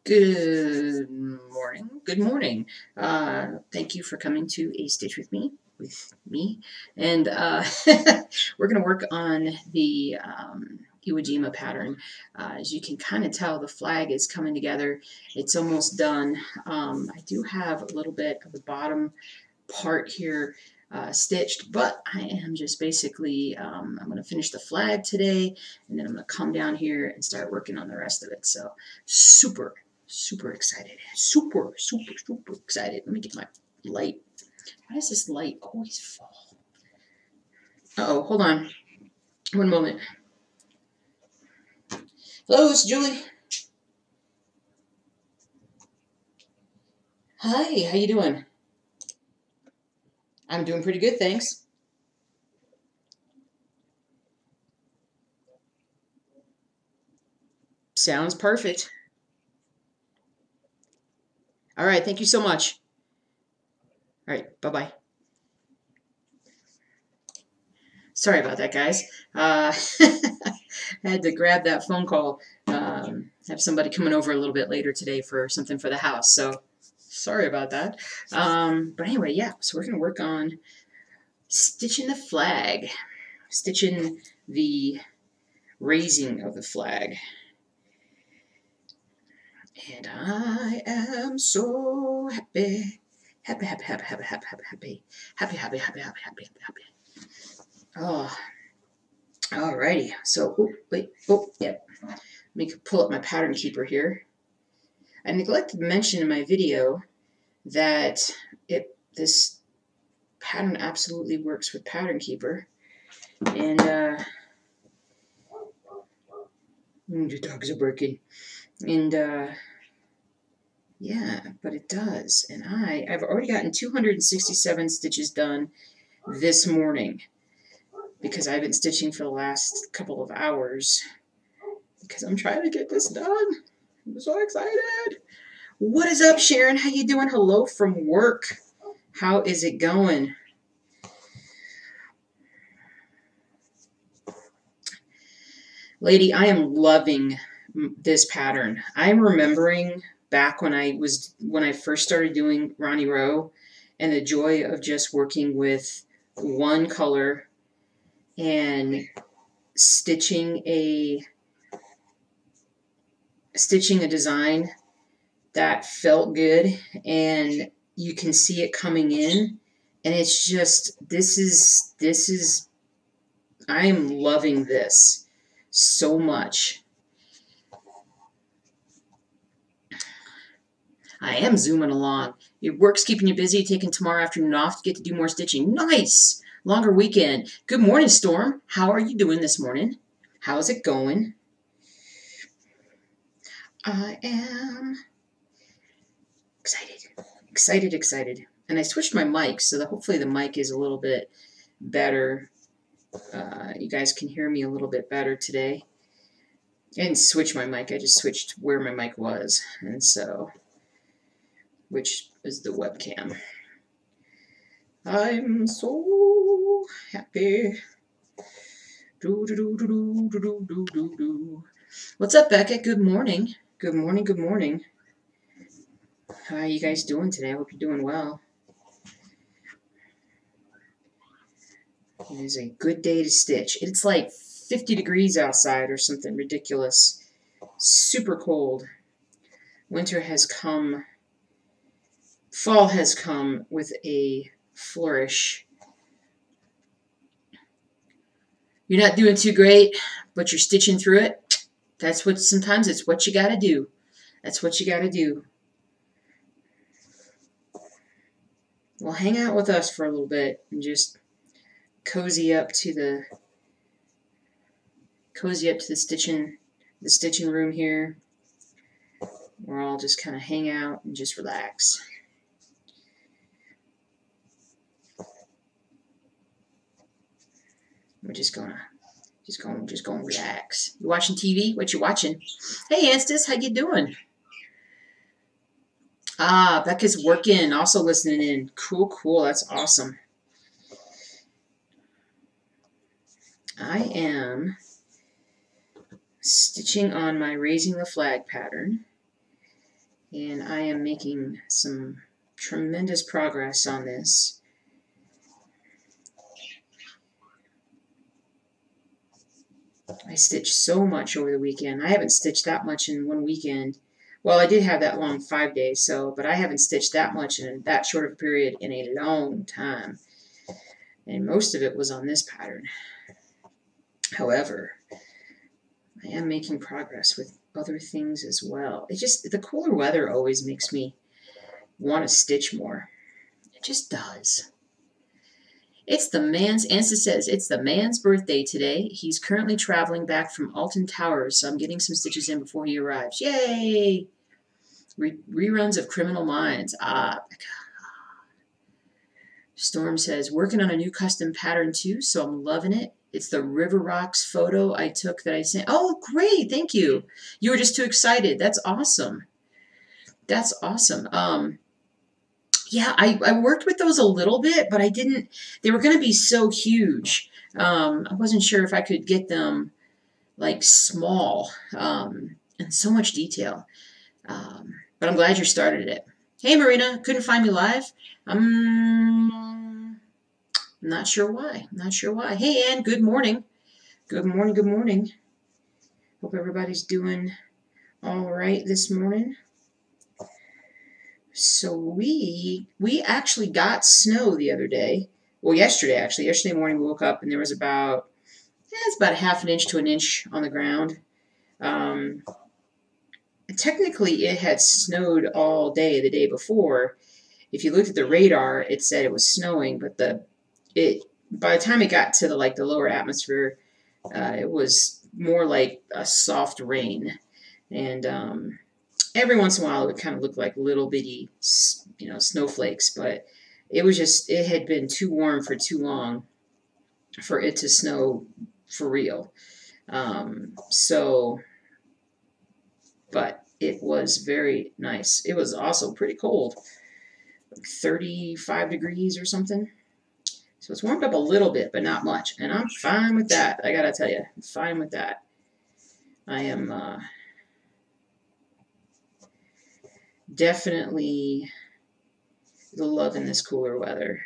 Good morning. Good morning. Thank you for coming to A Stitch with me. And we're going to work on the Iwo Jima pattern. As you can kind of tell, the flag is coming together. It's almost done. I do have a little bit of the bottom part here stitched, but I am just basically, I'm going to finish the flag today, and then I'm going to come down here and start working on the rest of it. So super excited. Super excited. Let me get my light. Why does this light always fall? Uh-oh, hold on. One moment. Hello, it's Julie. Hi, how you doing? I'm doing pretty good, thanks. Sounds perfect. All right, thank you so much. All right, bye-bye. Sorry about that, guys. I had to grab that phone call. Have somebody coming over a little bit later today for something for the house, so sorry about that. But anyway, yeah, so we're going to work on stitching the flag, stitching the raising of the flag. And I am so happy. Happy. Oh, alrighty. So, oh, wait, oh, yeah. Let me pull up my pattern keeper here. I neglected to mention in my video that this pattern absolutely works with Pattern Keeper. And, the dogs are barking. And, yeah, but it does. And I've already gotten 267 stitches done this morning because I've been stitching for the last couple of hours because I'm trying to get this done. I'm so excited. What is up, Sharon? How you doing? Hello from work. How is it going? Lady, I am loving this pattern. I'm remembering back when I first started doing Ronnie Rowe and the joy of just working with one color and stitching a design that felt good, and you can see it coming in, and it's just this is I am loving this so much. I am zooming along. Your work's keeping you busy, taking tomorrow afternoon off to get to do more stitching. Nice! Longer weekend. Good morning, Storm. How are you doing this morning? How's it going? I am excited. And I switched my mic so that hopefully the mic is a little bit better. You guys can hear me a little bit better today. I didn't switch my mic, I just switched where my mic was. And so, which is the webcam. I'm so happy. What's up, Becca? Good morning. Good morning. How are you guys doing today? I hope you're doing well. It is a good day to stitch. It's like 50 degrees outside or something ridiculous. Super cold. Winter has come. Fall has come with a flourish. You're not doing too great, but you're stitching through it. Sometimes it's what you gotta do. That's what you gotta do. Well, hang out with us for a little bit and just cozy up to the stitching room here. We're all just kind of hang out and just relax. We're just gonna relax. You watching TV? What you watching? Hey, Anstis, how you doing? Ah, Becca's working, also listening in. Cool. That's awesome. I am stitching on my raising the flag pattern. And I am making some tremendous progress on this. I stitched so much over the weekend. I haven't stitched that much in one weekend. Well, I did have that long 5 days, but I haven't stitched that much in that short of a period in a long time. And most of it was on this pattern. However, I am making progress with other things as well. The cooler weather always makes me want to stitch more. It just does. Ansa says, it's the man's birthday today. He's currently traveling back from Alton Towers, so I'm getting some stitches in before he arrives. Yay! Reruns of Criminal Minds. Storm says, working on a new custom pattern too, so I'm loving it. It's the River Rocks photo I took that I sent. Oh, great. Thank you. You were just too excited. That's awesome. That's awesome. Yeah, I worked with those a little bit, but I didn't. They were going to be so huge. I wasn't sure if I could get them like small and so much detail. But I'm glad you started it. Hey, Marina, couldn't find me live? Not sure why. Not sure why. Hey, Ann, good morning. Good morning, good morning. Hope everybody's doing all right this morning. So we actually got snow the other day. Well, yesterday, actually. Yesterday morning we woke up and there was about a half an inch to an inch on the ground. Technically, it had snowed all day the day before. If you looked at the radar, it said it was snowing, but by the time it got to the lower atmosphere, it was more like a soft rain, and every once in a while it would kind of look like little bitty, snowflakes. But it had been too warm for too long for it to snow for real. But it was very nice. It was also pretty cold, like 35 degrees or something. So it's warmed up a little bit, but not much. And I'm fine with that. I gotta tell you, I'm fine with that. I am definitely loving this cooler weather.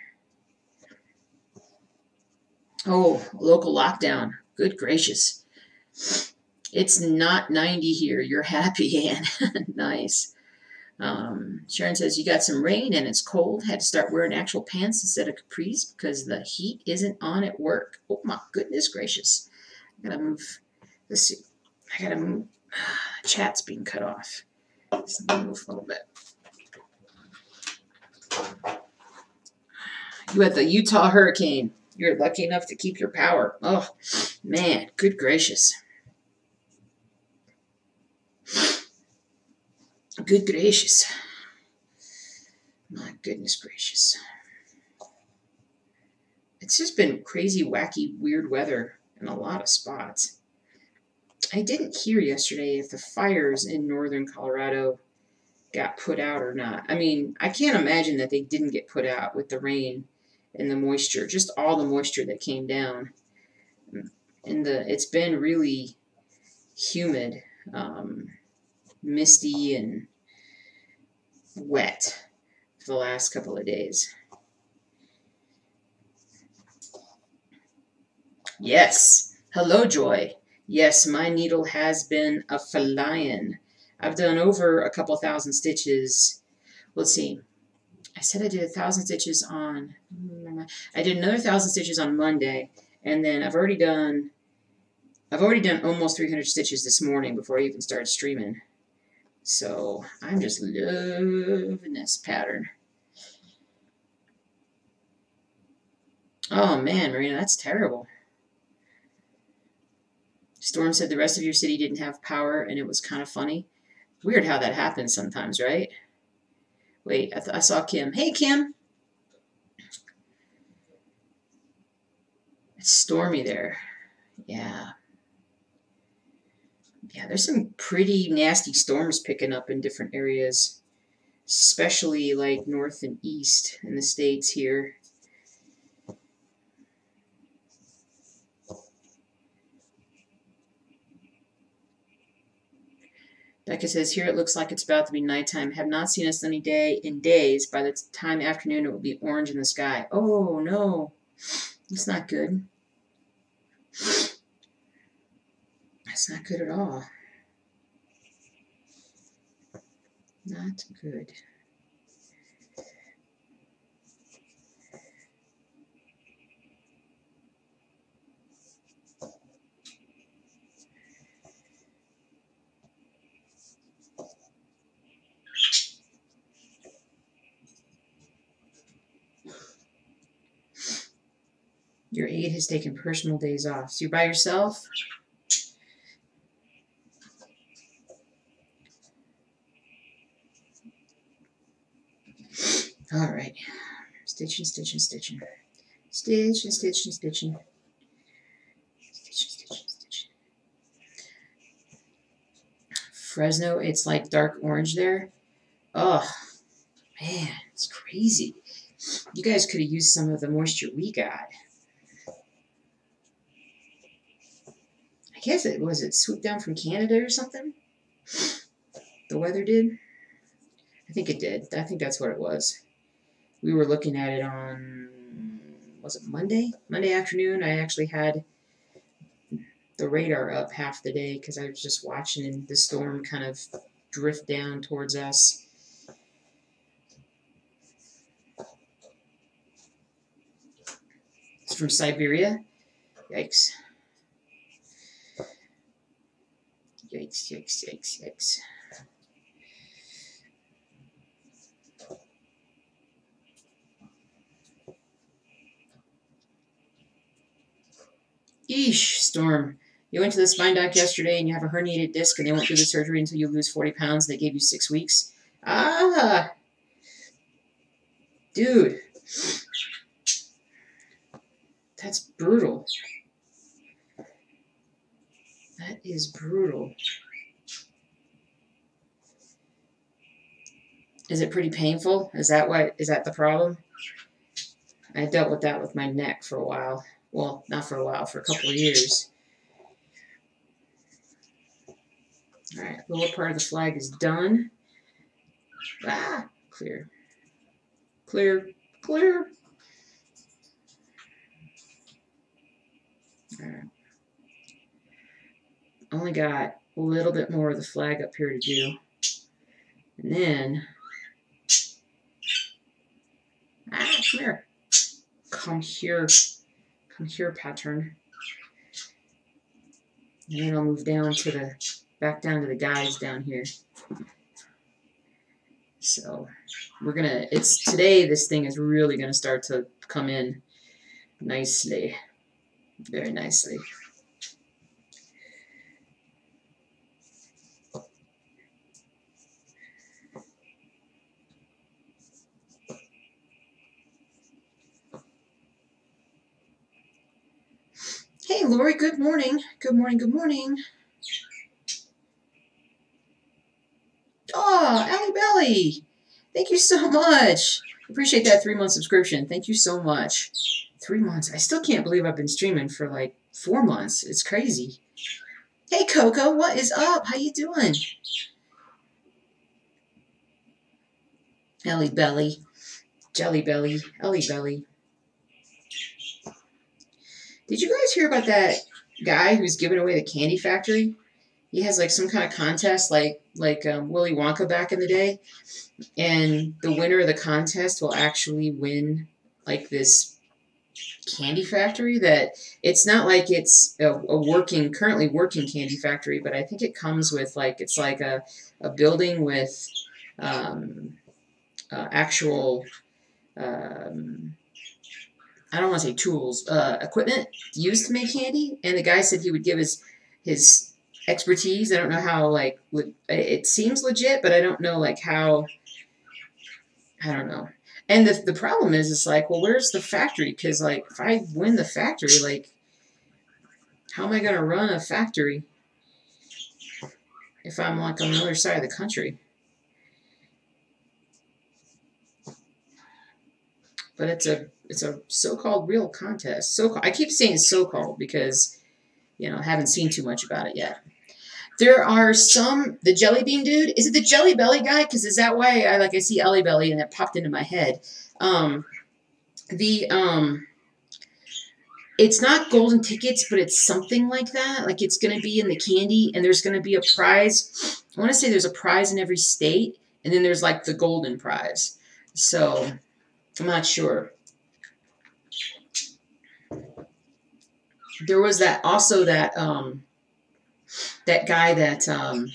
Oh, local lockdown. Good gracious. It's not 90 here. You're happy, Ann. Nice. Sharon says, you got some rain and it's cold. Had to start wearing actual pants instead of capris because the heat isn't on at work. Oh, my goodness gracious. I gotta move. Let's see. I gotta move. Chat's being cut off. Let's move a little bit. You had the Utah hurricane. You're lucky enough to keep your power. Oh, man. Good gracious. Good gracious. My goodness gracious. It's just been crazy, wacky, weird weather in a lot of spots. I didn't hear yesterday if the fires in northern Colorado got put out or not. I mean, I can't imagine that they didn't get put out with the rain and the moisture, just all the moisture that came down. And it's been really humid, misty, and wet for the last couple of days. Yes. Hello, Joy. Yes, my needle has been a flying. I've done over a couple thousand stitches. Let's see. I said I did 1,000 stitches on... I did another 1,000 stitches on Monday, and then I've already done almost 300 stitches this morning before I even started streaming. So I'm just loving this pattern. Oh man, Marina, that's terrible. Storm said the rest of your city didn't have power and it was kind of funny. Weird how that happens sometimes, right? Wait, I saw Kim. Hey, Kim. It's stormy there. Yeah. Yeah, there's some pretty nasty storms picking up in different areas, especially like north and east in the States here. Becca says, here it looks like it's about to be nighttime. Have not seen a sunny day in days. By the time afternoon, it will be orange in the sky. Oh, no. That's not good. That's not good at all. Not good. Your aide has taken personal days off. So you're by yourself? All right. Stitching, stitching, stitching. Stitching, stitching, stitching. Stitching, stitching, stitching. Fresno, it's like dark orange there. Oh, man, it's crazy. You guys could have used some of the moisture we got. I guess it was swooped down from Canada or something? The weather did? I think it did. I think that's what it was. We were looking at it on, was it Monday? Monday afternoon. I actually had the radar up half the day because I was just watching the storm kind of drift down towards us. It's from Siberia. Yikes. Yikes, yikes, yikes, yikes. Eesh, Storm. You went to the spine doc yesterday and you have a herniated disc and they won't do the surgery until you lose 40 pounds. They gave you 6 weeks. Ah! Dude. That's brutal. That is brutal. Is it pretty painful? Is that the problem? I dealt with that with my neck for a while. Well, not for a while, for a couple of years. Alright, lower part of the flag is done. Ah! Clear. Clear. Clear. Alright. Only got a little bit more of the flag up here to do. And then... Ah, come here. Come here. Come here, pattern. And then I'll move down to the... back down to the guys down here. So, we're gonna... It's... Today, this thing is really gonna start to come in nicely. Very nicely. Hey, Lori, good morning. Good morning, good morning. Oh, Allie Belly. Thank you so much. Appreciate that 3-month subscription. Thank you so much. 3 months. I still can't believe I've been streaming for like 4 months. It's crazy. Hey, Coco, what is up? How you doing? Ellie Belly. Jelly Belly. Ellie Belly. Did you guys hear about that guy who's giving away the candy factory? He has like some kind of contest like Willy Wonka back in the day. And the winner of the contest will actually win like this candy factory that it's not like it's a currently working candy factory, but I think it comes with like, it's like a building with actual, I don't want to say tools, equipment used to make candy. And the guy said he would give his expertise. I don't know how, like, it seems legit, but I don't know, like, how, I don't know. And the problem is, it's like, well, where's the factory? Because, like, if I win the factory, like, how am I going to run a factory if I'm, like, on the other side of the country? But it's a so-called real contest. I keep saying so-called because, you know, I haven't seen too much about it yet. There are some, the Jelly Bean dude, is it the Jelly Belly guy? Because is that why I see Ellie Belly and it popped into my head. The, it's not golden tickets, but it's something like that. Like it's going to be in the candy and there's going to be a prize. I want to say there's a prize in every state and then there's like the golden prize. So I'm not sure. There was that also that that guy that I don't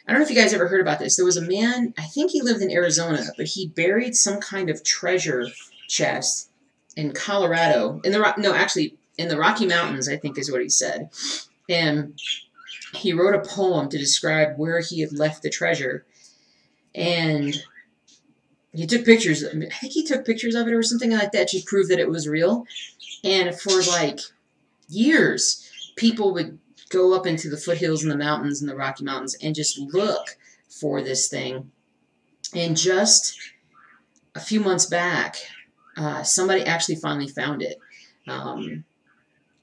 know if you guys ever heard about this. There was a man, I think he lived in Arizona, but he buried some kind of treasure chest in Colorado. In the Rocky Mountains, I think is what he said. And he wrote a poem to describe where he had left the treasure. And he took pictures. I think he took pictures of it or something like that to prove that it was real. And for like years, people would go up into the foothills and the mountains and the Rocky Mountains and just look for this thing. And just a few months back, somebody actually finally found it.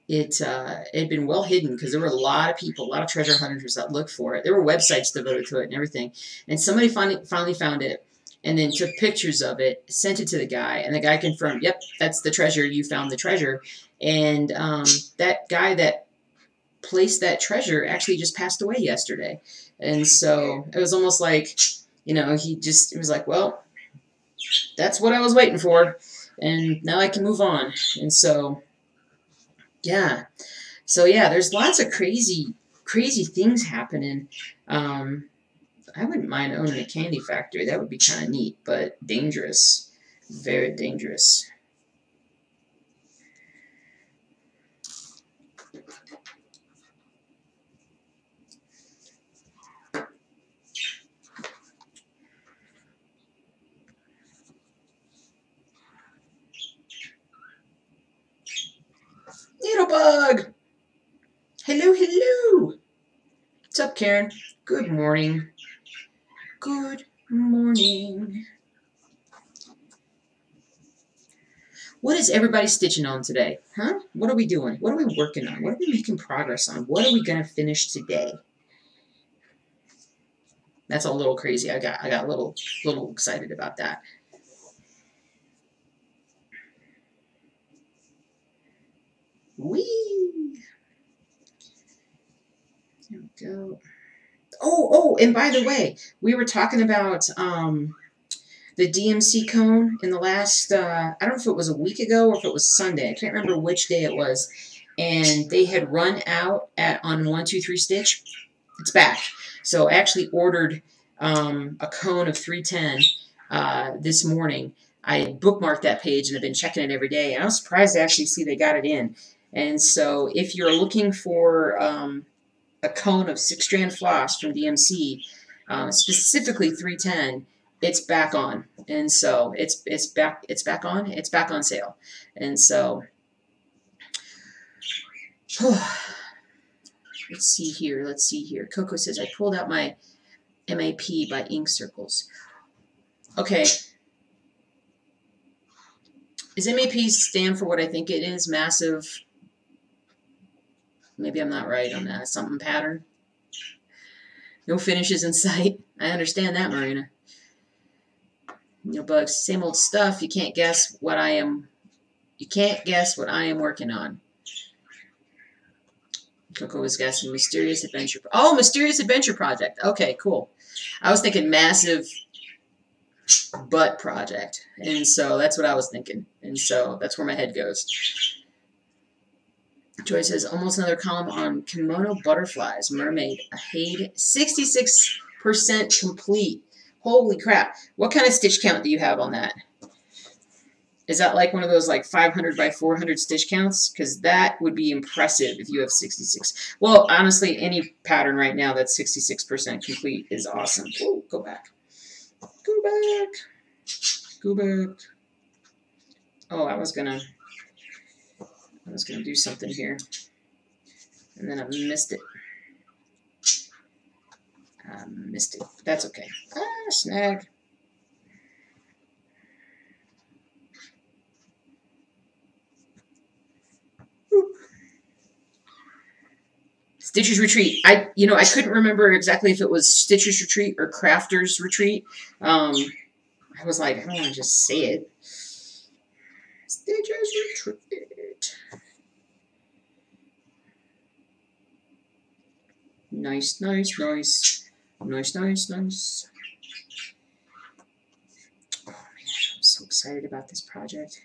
It had been well hidden because there were a lot of people, a lot of treasure hunters that looked for it. There were websites devoted to it and everything. And somebody finally found it and then took pictures of it, sent it to the guy, and the guy confirmed, yep, that's the treasure. You found the treasure. And that guy that placed that treasure actually just passed away yesterday. And so it was almost like, he was like, well, that's what I was waiting for. And now I can move on. And so, yeah. So, yeah, there's lots of crazy things happening. I wouldn't mind owning a candy factory. That would be kind of neat, but dangerous. Very dangerous. Little bug! Hello, hello! What's up, Karen? Good morning. Good morning. What is everybody stitching on today? Huh? What are we doing? What are we working on? What are we making progress on? What are we going to finish today? That's a little crazy. I got a little excited about that. Whee! There we go. Oh, and by the way, we were talking about the DMC cone in the last, I don't know if it was a week ago or if it was Sunday. I can't remember which day it was. And they had run out on 123 Stitch. It's back. So I actually ordered a cone of 310 this morning. I bookmarked that page and I've been checking it every day. And I was surprised to actually see they got it in. And so if you're looking for a cone of 6-strand floss from DMC, specifically 310, it's back on. And so it's back on sale. And so let's see here. Coco says, I pulled out my MAP by Ink Circles. Okay. Does MAP stand for what I think it is? Massive. Maybe I'm not right on that. Something pattern. No finishes in sight. I understand that, Marina. Bugs, same old stuff. You can't guess what I am. You can't guess what I am working on. Coco was guessing Mysterious Adventure. Oh, Mysterious Adventure Project. Okay, cool. I was thinking Massive Butt Project. And so that's what I was thinking. And so that's where my head goes. Joy says, almost another column on kimono butterflies. Mermaid. Ahead. 66% complete. Holy crap. What kind of stitch count do you have on that? Is that like one of those like 500 by 400 stitch counts? Because that would be impressive if you have 66. Well, honestly, any pattern right now that's 66% complete is awesome. Ooh, go back. Go back. Go back. Oh, I was gonna do something here. And then I missed it. That's okay. Snag. Stitcher's Retreat. I couldn't remember exactly if it was Stitcher's Retreat or Crafter's Retreat. I was like, I don't want to just say it. Stitcher's Retreat. Nice, nice, nice. Nice, nice, nice. Oh man, I'm so excited about this project.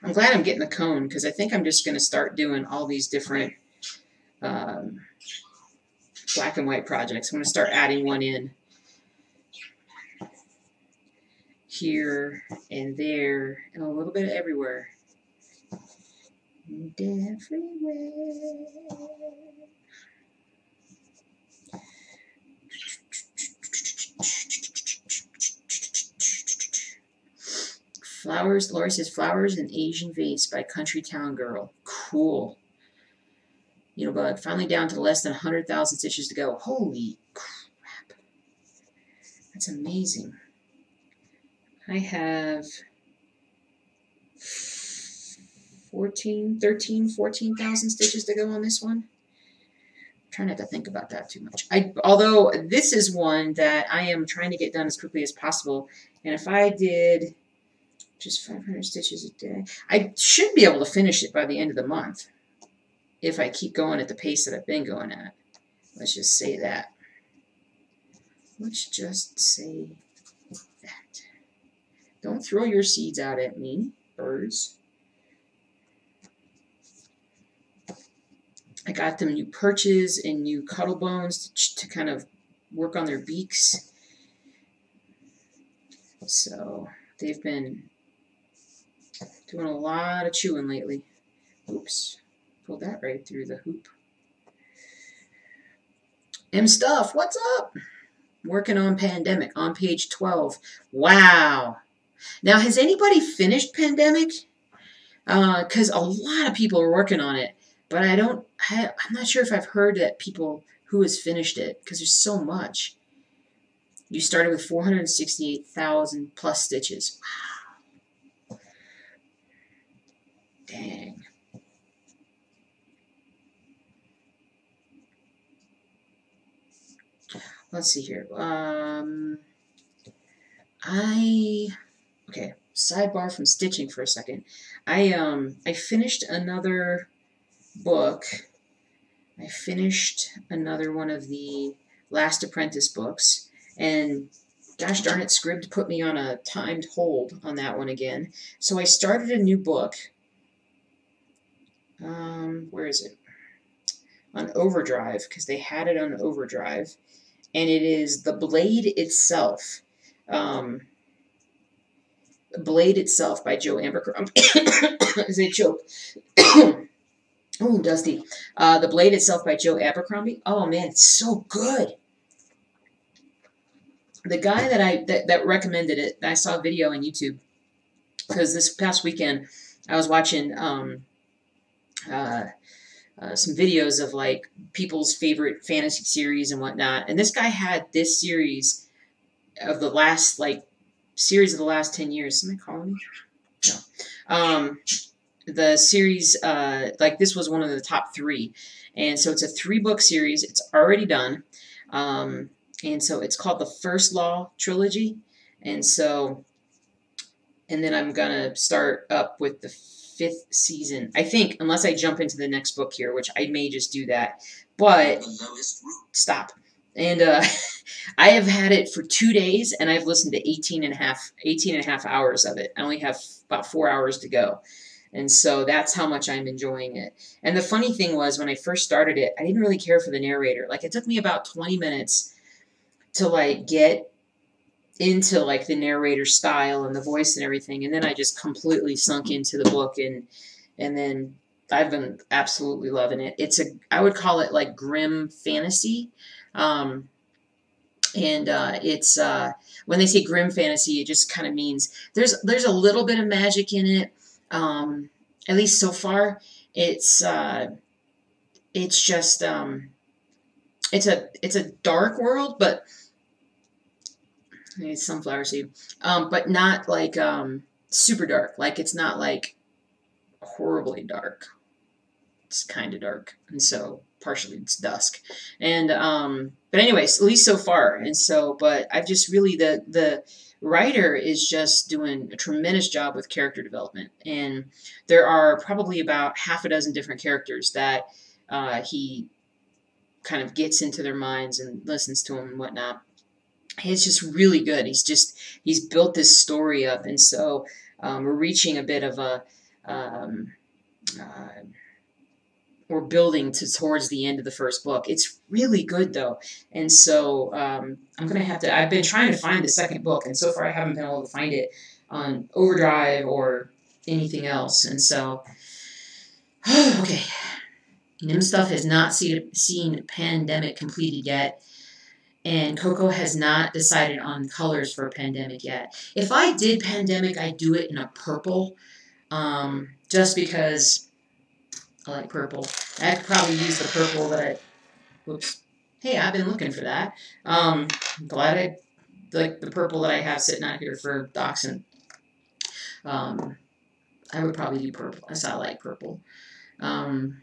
I'm glad I'm getting the cone, because I think I'm just going to start doing all these different black and white projects. I'm going to start adding one in here and there and a little bit of everywhere. And everywhere. Flowers, Laura says, Flowers in Asian Vase by Country Town Girl. Cool. Bug, finally down to less than 100,000 stitches to go. Holy crap. That's amazing. I have 14,000 stitches to go on this one. I'm trying not to think about that too much. Although this is one that I am trying to get done as quickly as possible. And if I did just 500 stitches a day, I should be able to finish it by the end of the month if I keep going at the pace that I've been going at. Let's just say that. Let's just say that. Don't throw your seeds out at me, birds. I got them new perches and new cuddle bones to kind of work on their beaks. So they've been doing a lot of chewing lately. Oops. Pulled that right through the hoop. Stuff, what's up? Working on Pandemic on page 12. Wow. Now, has anybody finished Pandemic? Because a lot of people are working on it, but I'm not sure if I've heard that people who has finished it, because there's so much. You started with 468,000 plus stitches. Wow. Dang. Let's see here. Okay, sidebar from stitching for a second. I finished another book. I finished another one of the Last Apprentice books, and gosh darn it, Scribd put me on a timed hold on that one again. So I started a new book. Where is it? On Overdrive, because they had it on Overdrive. And it is The Blade Itself. Blade Itself by Joe Abercrombie. Is it Joe? Oh, Dusty. The Blade Itself by Joe Abercrombie. Oh, man, it's so good. The guy that recommended it, I saw a video on YouTube, because this past weekend I was watching some videos of like people's favorite fantasy series and whatnot, and this guy had this series of the last 10 years. Somebody calling me? No. The series, this was one of the top 3, and so it's a 3-book series. It's already done, and so it's called the First Law Trilogy, and then I'm gonna start up with the 5th season, I think, unless I jump into the next book here, which I may just do that. But stop. And I have had it for 2 days, and I've listened to 18 and a half hours of it. I only have about 4 hours to go. And so that's how much I'm enjoying it. And the funny thing was, when I first started it, I didn't really care for the narrator. Like, it took me about 20 minutes to get into the narrator style and the voice and everything, and then I just completely sunk into the book, and then I've been absolutely loving it. I would call it grim fantasy, and it's when they say grim fantasy, it just kind of means there's a little bit of magic in it. At least so far, it's just it's a dark world, but It's sunflower seed. But not like super dark. Like it's not like horribly dark. It's kind of dark, and so partially it's dusk. And but anyways, at least so far. And so, but I've just really the writer is just doing a tremendous job with character development, and there are probably about half a dozen different characters that he kind of gets into their minds and listens to them and whatnot. It's just really good. He's built this story up, and so we're reaching a bit of a uh, we're building towards the end of the first book. It's really good though, and so I'm gonna have to. I've been trying to find the second book, and so far I haven't been able to find it on Overdrive or anything else. And so, okay, Nim Stuff has not seen Pandemic completed yet, and Coco has not decided on colors for Pandemic yet. If I did Pandemic, I'd do it in a purple, just because. I like purple. I could probably use the purple that I... Whoops. Hey, I've been looking for that. I'm glad I like the purple that I have sitting out here for Dachshund. I would probably do purple. I like purple. Storm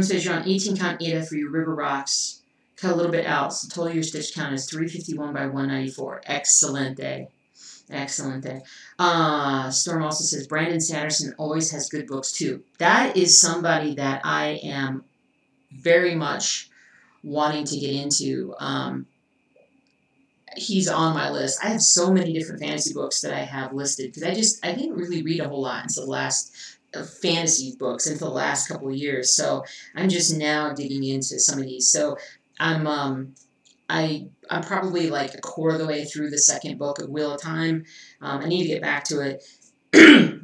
says you're on 18 count Ada for your river rocks. Cut a little bit out. So total your stitch count is 351 by 194. Excellent day. Excellent day. Storm also says Brandon Sanderson always has good books too. That is somebody that I am very much wanting to get into. He's on my list. I have so many different fantasy books that I have listed because I didn't really read a whole lot until the last fantasy books until the last couple of years. So I'm just now digging into some of these. So I'm probably like a quarter of the way through the second book of Wheel of Time. I need to get back to it.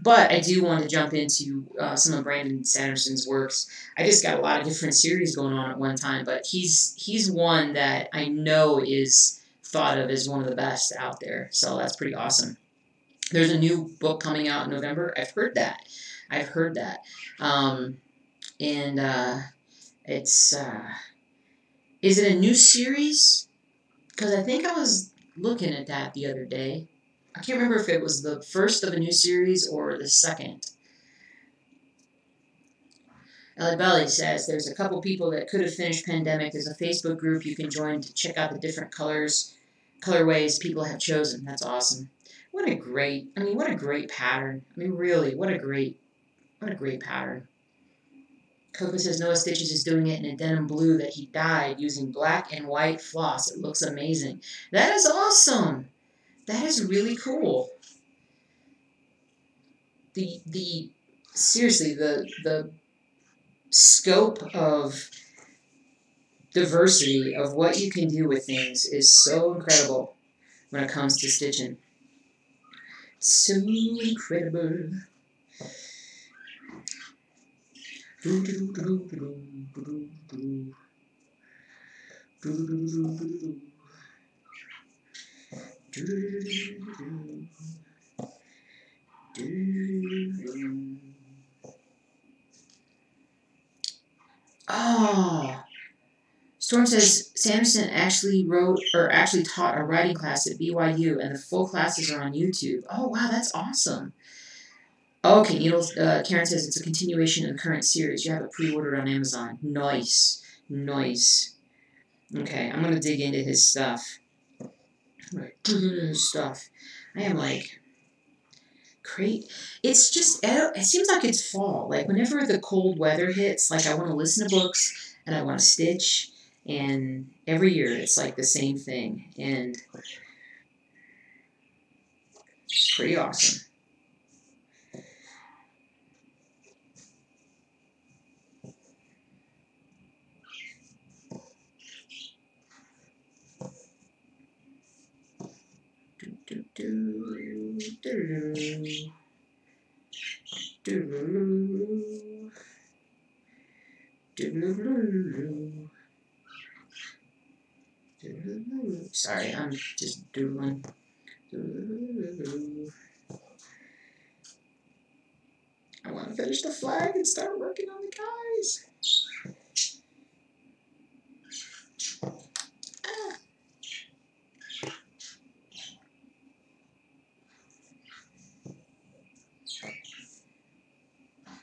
But I do want to jump into some of Brandon Sanderson's works. I just got a lot of different series going on at one time, but he's one that I know is thought of as one of the best out there. So that's pretty awesome. There's a new book coming out in November. I've heard that. And it's... is it a new series? Because I think I was looking at that the other day. I can't remember if it was the first of a new series or the second. Ellie Belly says there's a couple people that could have finished Pandemic. There's a Facebook group you can join to check out the different colorways people have chosen. That's awesome. What a great pattern. I mean, really, what a great pattern. Coco says Noah Stitches is doing it in a denim blue that he dyed using black and white floss. It looks amazing. That is awesome. That is really cool. Seriously, the scope of diversity of what you can do with things is so incredible when it comes to stitching. So incredible. Oh, Storm says Sanderson actually taught a writing class at BYU, and the full classes are on YouTube. Oh wow, that's awesome. Okay, Karen says it's a continuation of the current series. You have it pre-ordered on Amazon. Nice. Okay, I'm gonna dig into his stuff. I am like, great. It's just, it seems like it's fall. Like whenever the cold weather hits, like I want to listen to books and I want to stitch. And every year it's like the same thing. And it's pretty awesome. Sorry, I'm just doodling. I want to finish the flag and start working on the guys.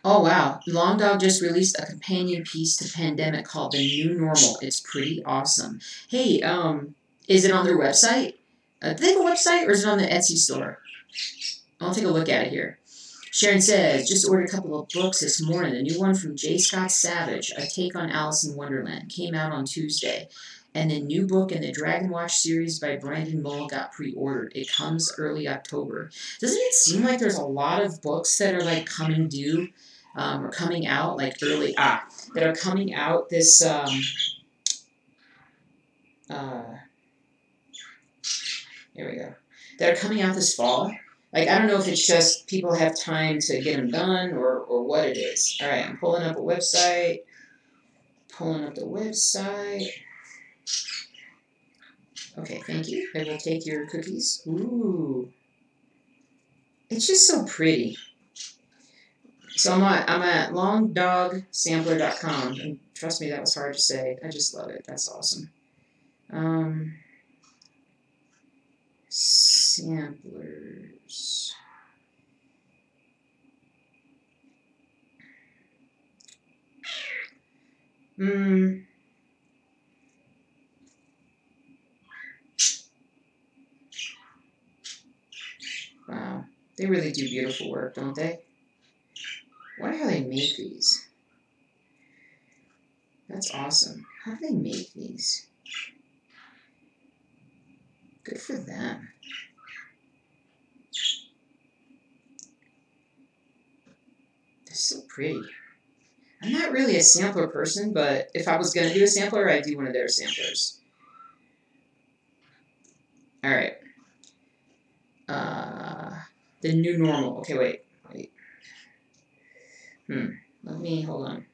Oh, wow. Long Dog just released a companion piece to Pandemic called The New Normal. It's pretty awesome. Hey, is it on their website? Do they have a website or is it on the Etsy store? I'll take a look at it here. Sharon says, just ordered a couple of books this morning. The new one from J. Scott Savage, A Take on Alice in Wonderland, came out on Tuesday. And the new book in the Dragon Watch series by Brandon Mull got pre-ordered. It comes early October. Doesn't it seem like there's a lot of books that are like coming due or coming out like early, that are coming out this, here we go, that are coming out this fall? Like, I don't know if it's just people have time to get them done or what it is. All right, I'm pulling up a website. Pulling up the website. Okay, thank you. I will take your cookies. Ooh. It's just so pretty. So I'm at longdogsampler.com. And trust me, that was hard to say. I just love it. That's awesome. Samplers. Wow. They really do beautiful work, don't they? I wonder how they make these. That's awesome. How do they make these? Good for them. They're so pretty. I'm not really a sampler person, but if I was going to do a sampler, I'd do one of their samplers. All right. The New Normal. Okay, wait. Let me, hold on.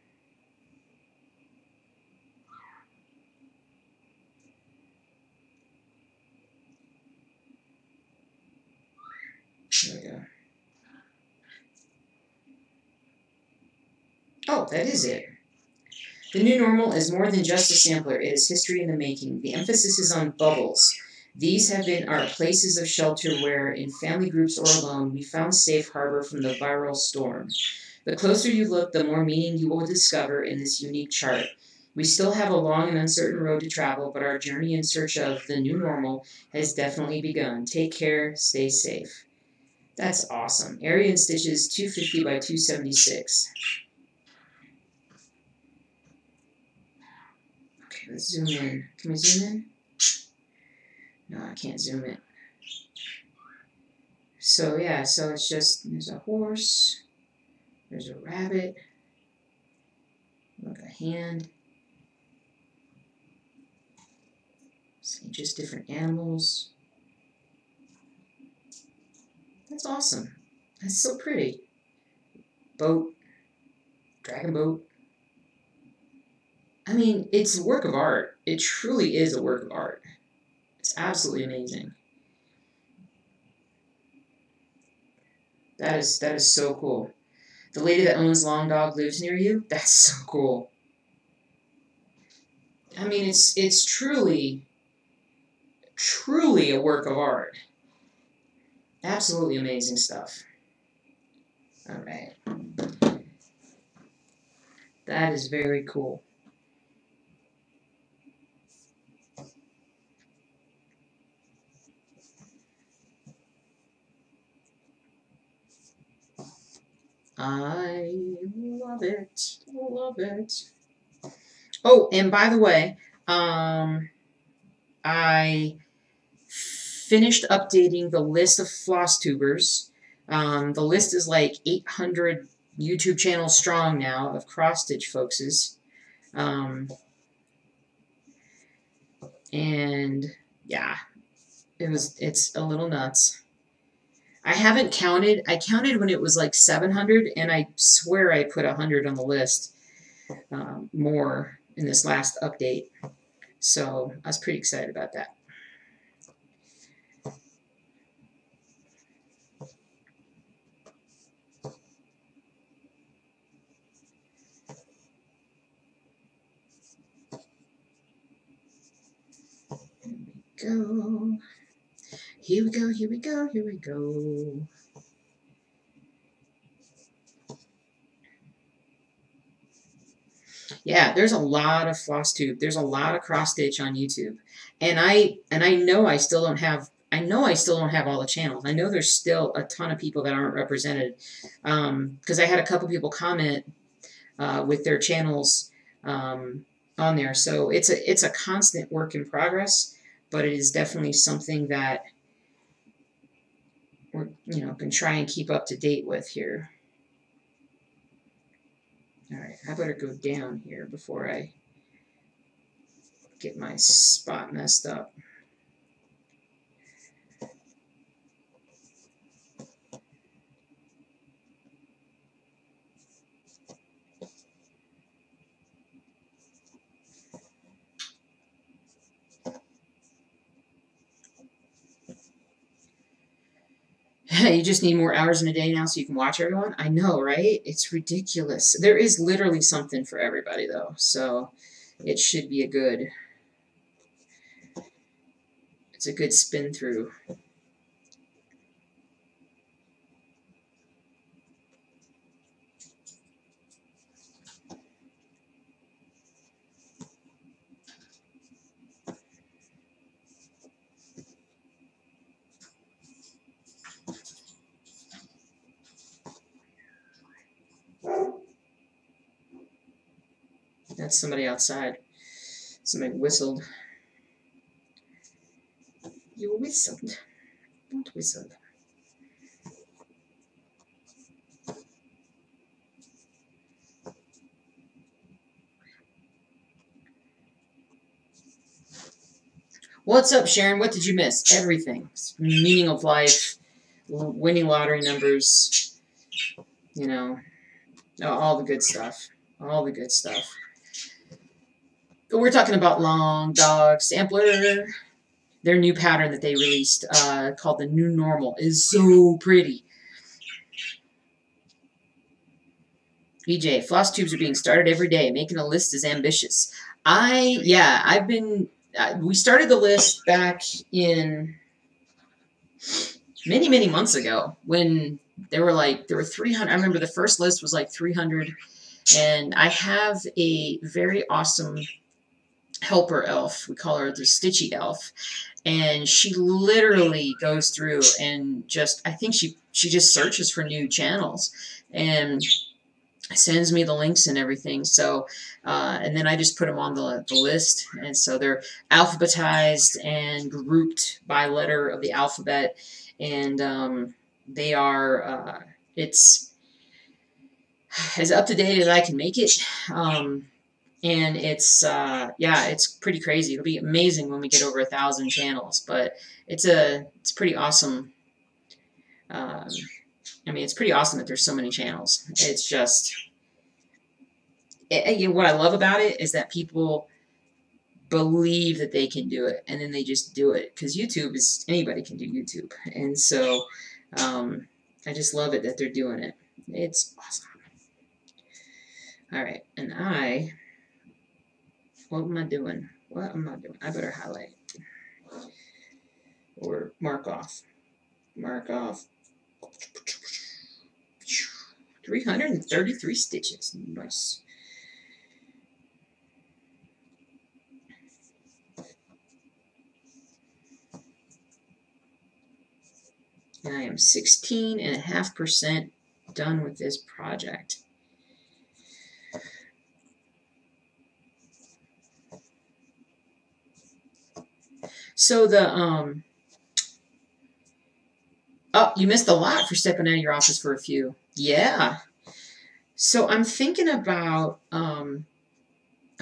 There we go. Oh, that is it. The New Normal is more than just a sampler. It is history in the making. The emphasis is on bubbles. These have been our places of shelter where, in family groups or alone, we found safe harbor from the viral storm. The closer you look, the more meaning you will discover in this unique chart. We still have a long and uncertain road to travel, but our journey in search of the new normal has definitely begun. Take care, stay safe. That's awesome. Area and Stitches 250 by 276. Okay, let's zoom in. Can we zoom in? No, I can't zoom in. So yeah, so it's just, there's a horse, there's a rabbit, look, a hand. See, just different animals. That's awesome. That's so pretty. Boat, dragon boat. I mean, it's a work of art. It truly is a work of art. It's absolutely amazing. That is so cool. The lady that owns Long Dog lives near you? That's so cool. I mean, it's truly a work of art. Absolutely amazing stuff. All right. That is very cool. I love it. Love it. Oh, and by the way, I finished updating the list of floss tubers. The list is like 800 YouTube channels strong now of cross stitch folkses. And yeah, it's a little nuts. I haven't counted. I counted when it was like 700, and I swear I put 100 on the list more in this last update. So I was pretty excited about that. Go. Here we go, here we go, here we go. Yeah, there's a lot of floss tube. There's a lot of cross stitch on YouTube, and I know I still don't have. I know I still don't have all the channels. I know there's still a ton of people that aren't represented, because I had a couple people comment with their channels on there. So it's a constant work in progress, but it is definitely something that we're can try and keep up to date with here. All right, I better go down here before I get my spot messed up. You just need more hours in a day now so you can watch everyone? I know, right? It's ridiculous. There is literally something for everybody, though, so it should be it's a good spin through. That's somebody outside. Somebody whistled. You whistled. Don't whistle. What's up, Sharon? What did you miss? Everything. Meaning of life, winning lottery numbers, all the good stuff. All the good stuff. But we're talking about Long Dog Sampler. Their new pattern that they released called the New Normal is so pretty. EJ, floss tubes are being started every day. Making a list is ambitious. I've been, we started the list back in many, many months ago when there were 300. I remember the first list was like 300. And I have a very awesome helper elf. We call her the Stitchy Elf. And she literally goes through and I think she just searches for new channels and sends me the links and everything. So, and then I just put them on the list. And so they're alphabetized and grouped by letter of the alphabet. And they are, it's as up to date as I can make it. And it's, it's pretty crazy. It'll be amazing when we get over 1,000 channels, but it's pretty awesome. I mean, it's pretty awesome that there's so many channels. It's just, what I love about it is that people believe that they can do it, and then they just do it, because YouTube is, anybody can do YouTube. And so, I just love it that they're doing it. It's awesome. All right, and what am I doing? What am I doing? I better highlight or mark off. Mark off. 333 stitches. Nice. And I am 16.5% done with this project. So oh, you missed a lot for stepping out of your office for a few. Yeah. So I'm thinking about, I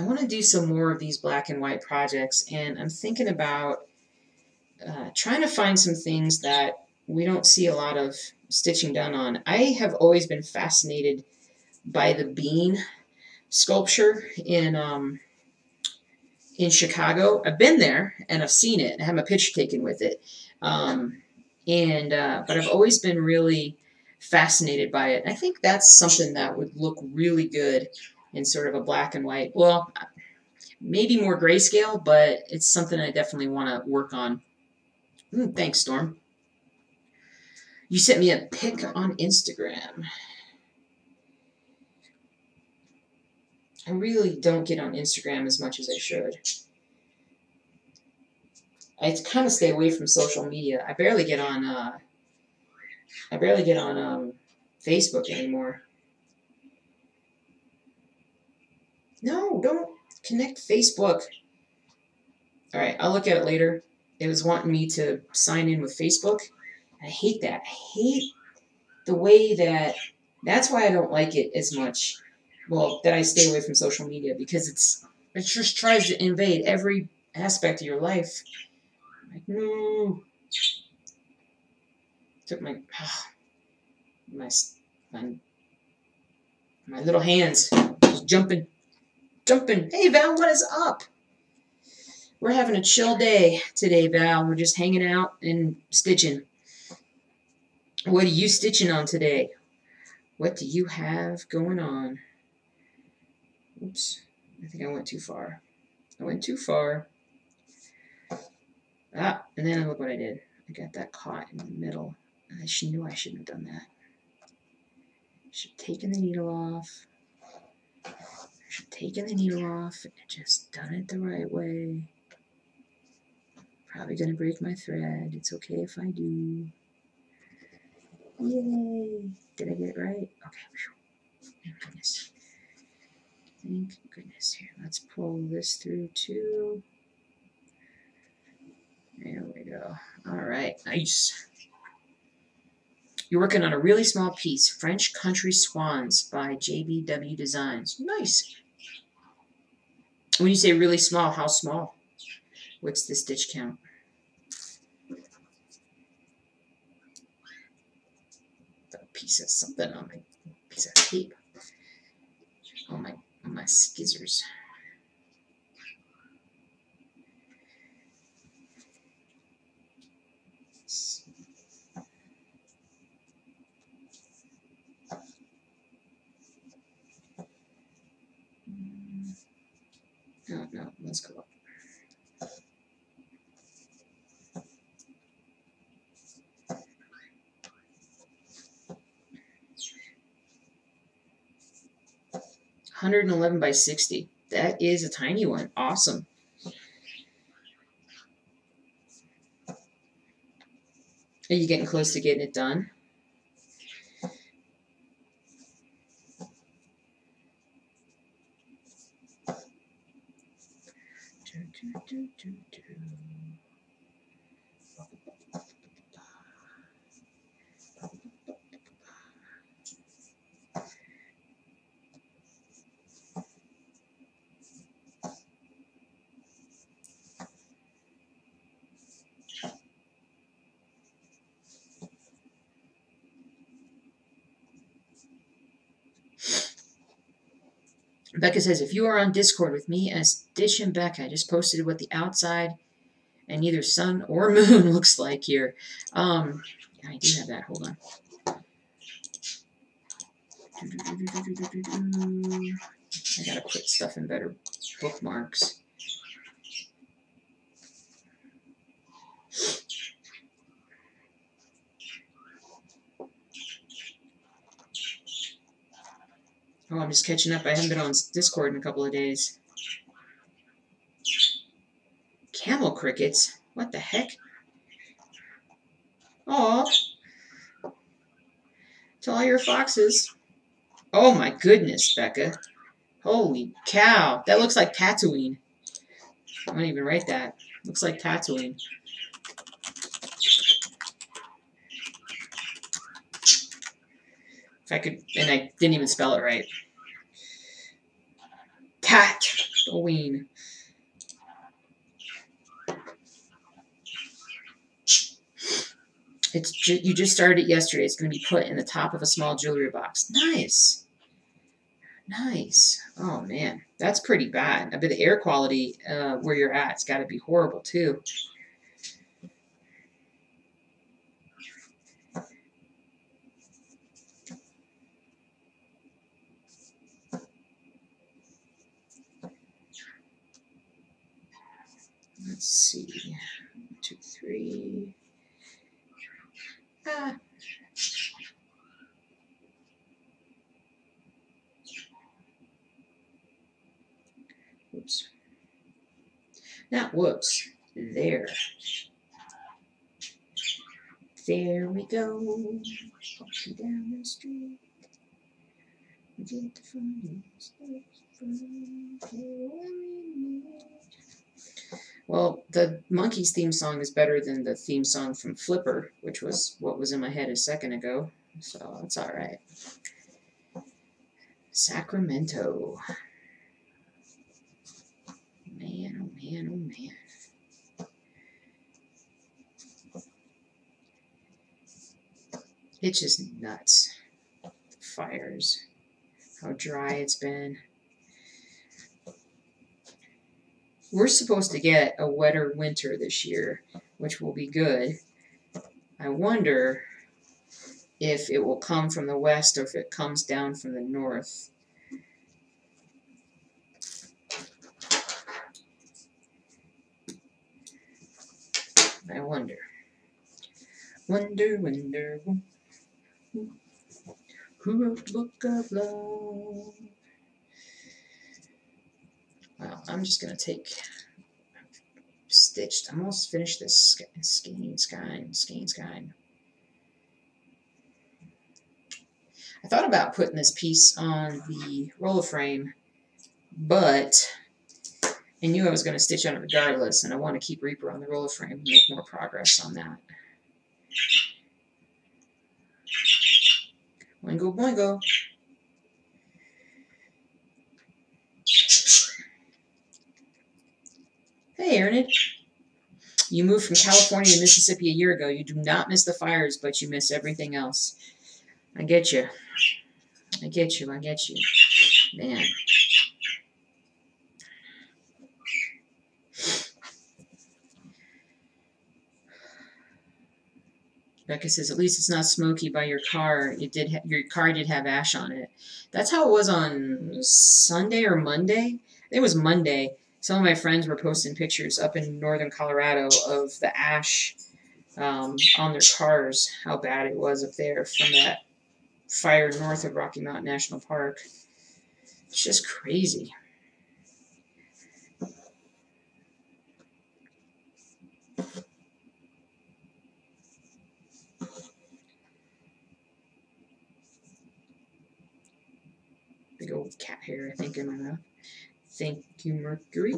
want to do some more of these black and white projects, and I'm thinking about trying to find some things that we don't see a lot of stitching done on. I have always been fascinated by the bean sculpture in Chicago. I've been there and I've seen it. I have a picture taken with it. But I've always been really fascinated by it. I think that's something that would look really good in sort of a black and white. Well, maybe more grayscale, but it's something I definitely want to work on. Thanks, Storm. You sent me a pic on Instagram. I really don't get on Instagram as much as I should. I kind of stay away from social media. I barely get on Facebook anymore. No, don't connect Facebook. All right, I'll look at it later. It was wanting me to sign in with Facebook. I hate that. I hate the way that. That's why I don't like it as much. Well, that I stay away from social media, because it just tries to invade every aspect of your life. Like, no. Took my my my little hands just jumping. Hey Val, what is up? We're having a chill day today, Val. We're just hanging out and stitching. What are you stitching on today? What do you have going on? Oops. I think I went too far. I went too far. Ah, and then look what I did. I got that caught in the middle. I knew I shouldn't have done that. I should have taken the needle off. I should have taken the needle off and just done it the right way. Probably going to break my thread. It's okay if I do. Yay! Did I get it right? Okay. Thank goodness. Thank goodness. Here, let's pull this through too. There we go. All right, nice. You're working on a really small piece, French Country Swans by JBW Designs. Nice. When you say really small, how small? What's the stitch count? A piece of something on my piece of tape. On my skizzers. No, let's go up. $111 by $60. That is a tiny one. Awesome. Are you getting close to getting it done? Becca says, if you are on Discord with me and Stitch and Becca, I just posted what the outside and either sun or moon looks like here. I do have that. Hold on. I gotta put stuff in better bookmarks. Oh, I'm just catching up. I haven't been on Discord in a couple of days. Camel crickets? What the heck? Oh, to all your foxes. Oh my goodness, Becca. Holy cow. That looks like Tatooine. I won't even write that. Looks like Tatooine. If I could, and I didn't even spell it right. Tatooine. You just started it yesterday. It's going to be put in the top of a small jewelry box. Nice. Nice. Oh, man. That's pretty bad. I bet the air quality where you're at, it's got to be horrible, too. Let's see. 1, 2, 3. Ah. Whoops. Not whoops. There. There we go. Walking down the street. We get the fun stuff from Well, the Monkees theme song is better than the theme song from Flipper, which was what was in my head a second ago. So that's all right. Sacramento. Man, oh man, oh man. It's just nuts. The fires. How dry it's been. We're supposed to get a wetter winter this year, which will be good. I wonder if it will come from the west or if it comes down from the north. I wonder. Wonder, who wrote the book of love? Well, I'm just going to take stitched. I'm almost finished this skein skein. I thought about putting this piece on the roller frame, but I knew I was going to stitch on it regardless, and I want to keep Reaper on the roller frame and make more progress on that. Boingo, boingo. Hey, Ernest. You moved from California to Mississippi a year ago. You do not miss the fires, but you miss everything else. I get you. I get you. I get you. Man. Becca says, at least it's not smoky by your car. Your car did have ash on it. That's how it was on Sunday or Monday. It was Monday. Some of my friends were posting pictures up in northern Colorado of the ash on their cars, how bad it was up there from that fire north of Rocky Mountain National Park. It's just crazy. Big old cat hair, I think, in my mouth. Thank you, Mercury.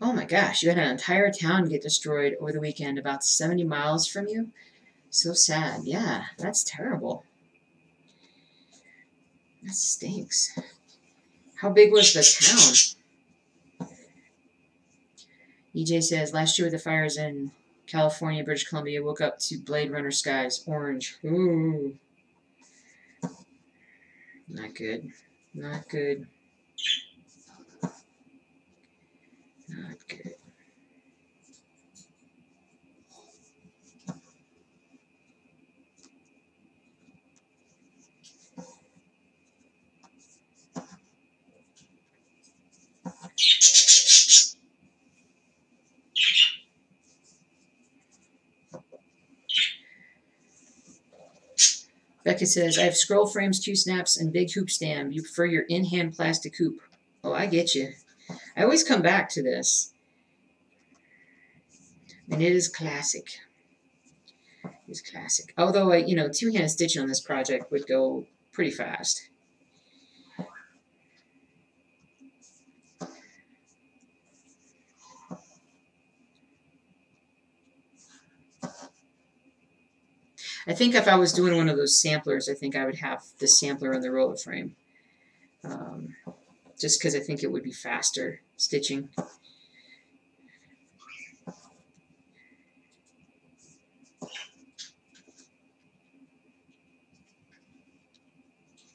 Oh my gosh, you had an entire town get destroyed over the weekend about 70 miles from you? So sad. Yeah, that's terrible. That stinks. How big was the town? EJ says, last year with the fires in California, British Columbia, woke up to Blade Runner skies. Orange. Ooh. Not good. Not good. Not good. Becca says, I have scroll frames, Q-snaps, and big hoop stand. You prefer your in-hand plastic hoop. Oh, I get you. I always come back to this. And it is classic. It's classic. Although, you know, two-hand stitching on this project would go pretty fast. I think if I was doing one of those samplers, I think I would have the sampler on the roller frame. Just because I think it would be faster stitching.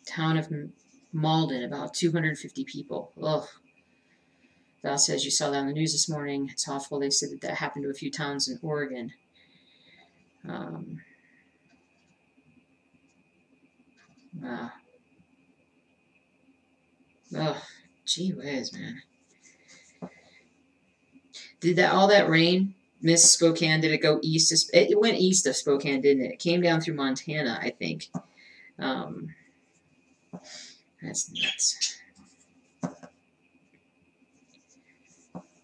Town of Malden, about 250 people. Ugh. Val says you saw that on the news this morning. It's awful. They said that happened to a few towns in Oregon. Wow. Oh, gee whiz, man. Did all that rain Miss Spokane. Did it go east? It went east of Spokane, didn't it? It came down through Montana, I think. That's nuts.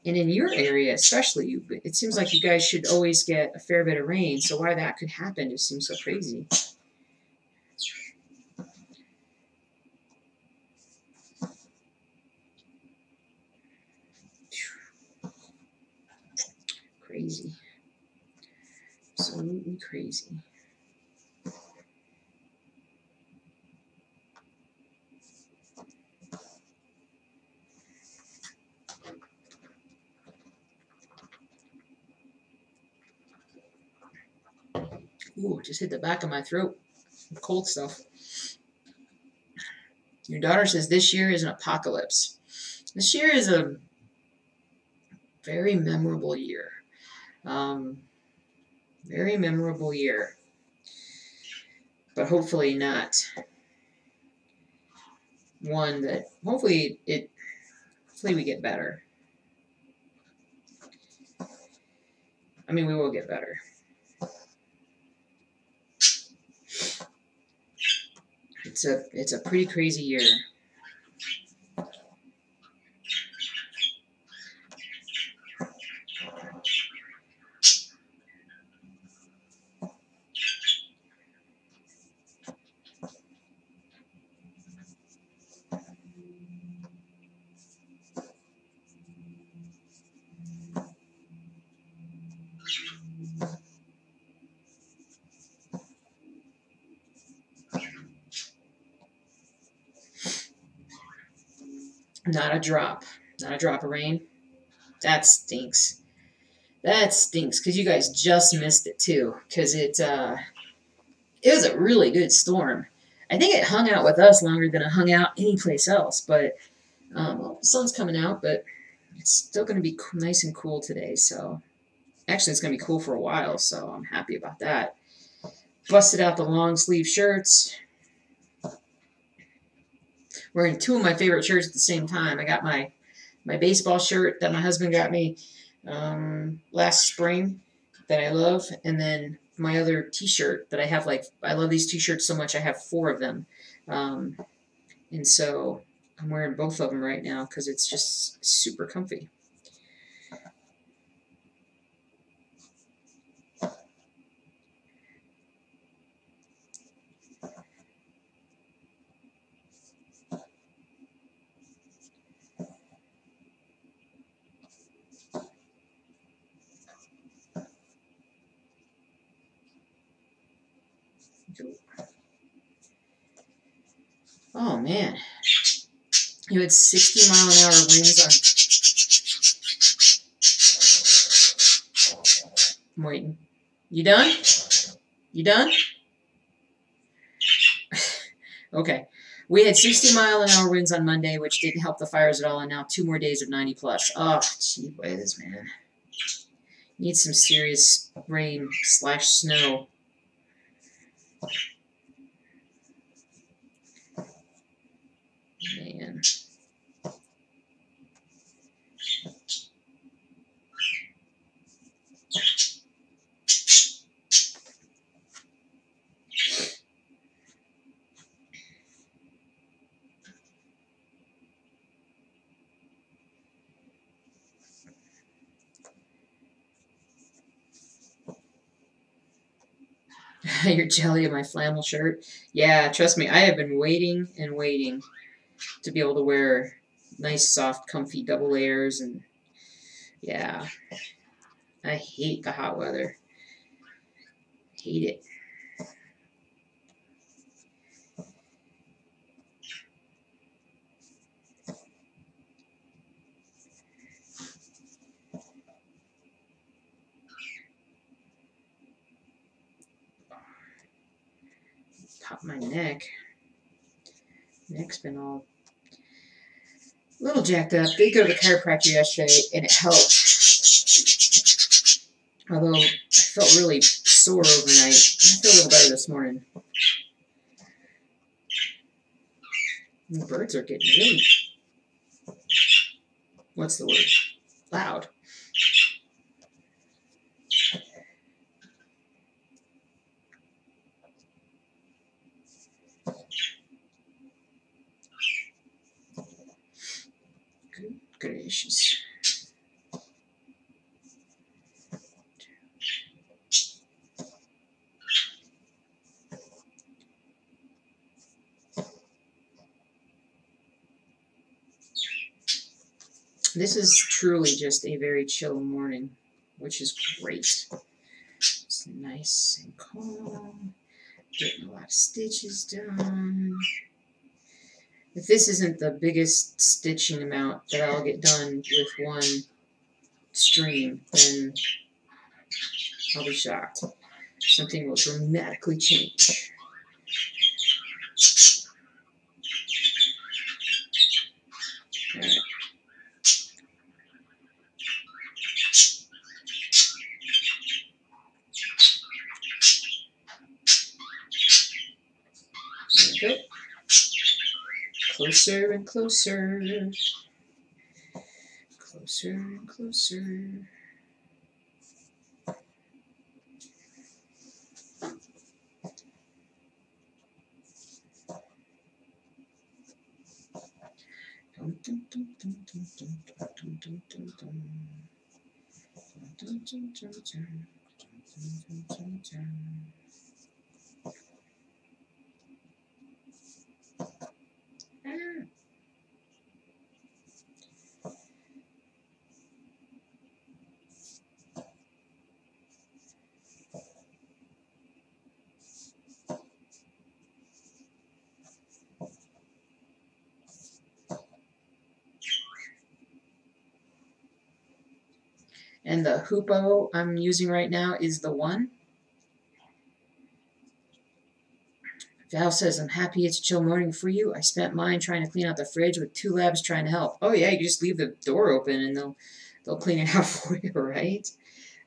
And in your area, especially, it seems like you guys should always get a fair bit of rain. So why that could happen just seems so crazy. Crazy. Absolutely crazy. Ooh, just hit the back of my throat. Cold stuff. Your daughter says this year is an apocalypse. This year is a very memorable year. Very memorable year. But hopefully not one that, hopefully we get better. I mean, we will get better. It's a pretty crazy year. Not a drop of rain. That stinks. That stinks because you guys just missed it too. Because it was a really good storm. I think it hung out with us longer than it hung out anyplace else. But well, the sun's coming out, but it's still going to be nice and cool today. So actually, it's going to be cool for a while. So I'm happy about that. Busted out the long sleeve shirts. Wearing two of my favorite shirts at the same time. I got my baseball shirt that my husband got me last spring that I love, and then my other t-shirt that I have. Like, I love these t-shirts so much I have 4 of them, and so I'm wearing both of them right now because it's just super comfy. Oh man, you had 60-mile-an-hour winds on. I'm waiting. You done? You done? Okay. We had 60-mile-an-hour winds on Monday, which didn't help the fires at all, and now 2 more days of 90 plus. Oh, gee whiz, man. Need some serious rain / snow. Man. You're jelly of my flannel shirt. Yeah, trust me, I have been waiting and waiting to be able to wear nice, soft, comfy double layers, and yeah, I hate the hot weather. Hate it. Pop my neck. Neck's been all a little jacked up. Did go to the chiropractor yesterday, and it helped. Although I felt really sore overnight. I feel a little better this morning. The birds are getting really, what's the word? Loud. stitches. This is truly just a very chill morning, which is great. It's nice and calm. Getting a lot of stitches done. If this isn't the biggest stitching amount that I'll get done with one stream, then I'll be shocked. Something will dramatically change. All right. There we go. Closer and closer. Closer and closer. Dum, dum, dum, dum, dum, dum, dum, dum, dum, dum, dum. Dum, dum, dum, dum, dum. Dum, dum, dum, dum. Ah. And the Hoopo I'm using right now is the one. Val says, I'm happy it's a chill morning for you. I spent mine trying to clean out the fridge with 2 labs trying to help. Oh yeah, you just leave the door open and they'll clean it out for you, right?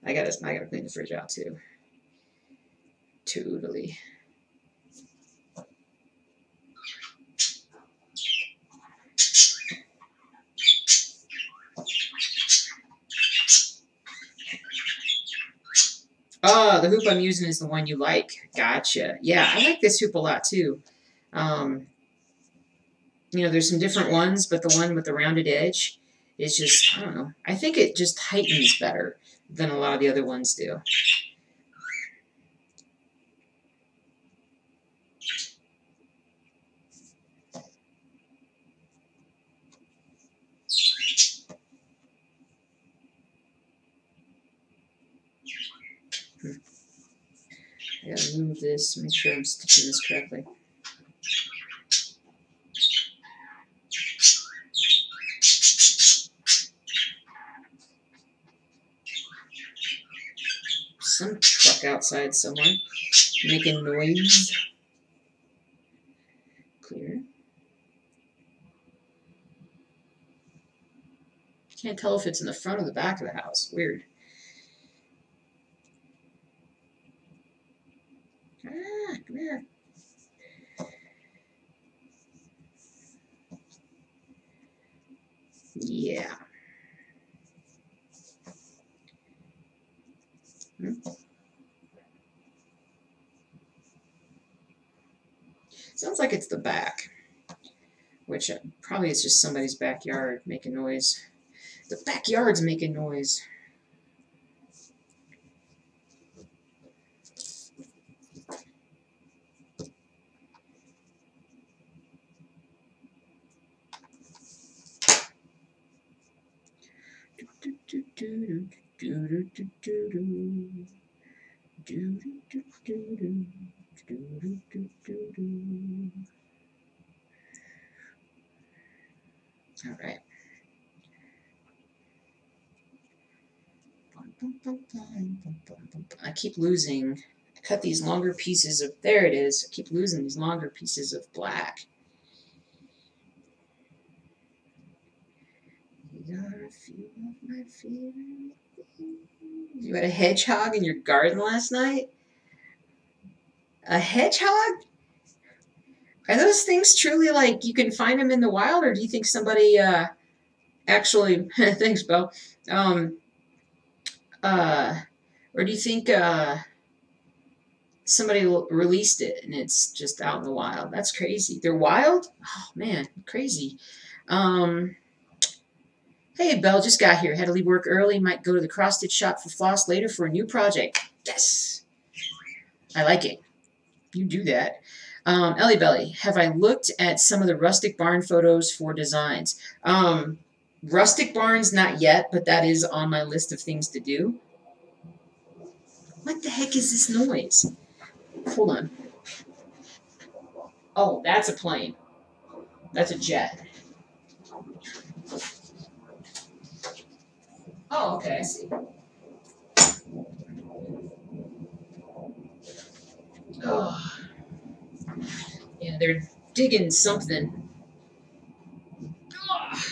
I gotta clean the fridge out too. Totally. Oh, the hoop I'm using is the one you like. Gotcha. Yeah, I like this hoop a lot too. You know, there's some different ones, but the one with the rounded edge is just, I don't know. I think it just tightens better than a lot of the other ones do. I gotta move this, make sure I'm stitching this correctly. Some truck outside somewhere making noise. Clear. Can't tell if it's in the front or the back of the house. Weird. Ah, come here. Yeah. Sounds like it's the back, which probably is just somebody's backyard making noise. The backyard's making noise. All right. I keep losing. I cut these longer pieces of, there it is. I keep losing these longer pieces of black. These are a few of my favorite things. You had a hedgehog in your garden last night? A hedgehog? Are those things truly like you can find them in the wild, or do you think somebody actually? Thanks, Bo. Or do you think somebody released it and it's just out in the wild? That's crazy. They're wild? Oh man, crazy. Hey, Belle, just got here. Had to leave work early. Might go to the cross stitch shop for floss later for a new project. Yes, I like it. You do that. Ellie Belly, have I looked at some of the rustic barn photos for designs? Rustic barns, not yet, but that is on my list of things to do. What the heck is this noise? Hold on. Oh, that's a plane. That's a jet. Oh, okay, I see. Oh, yeah, they're digging something. Oh,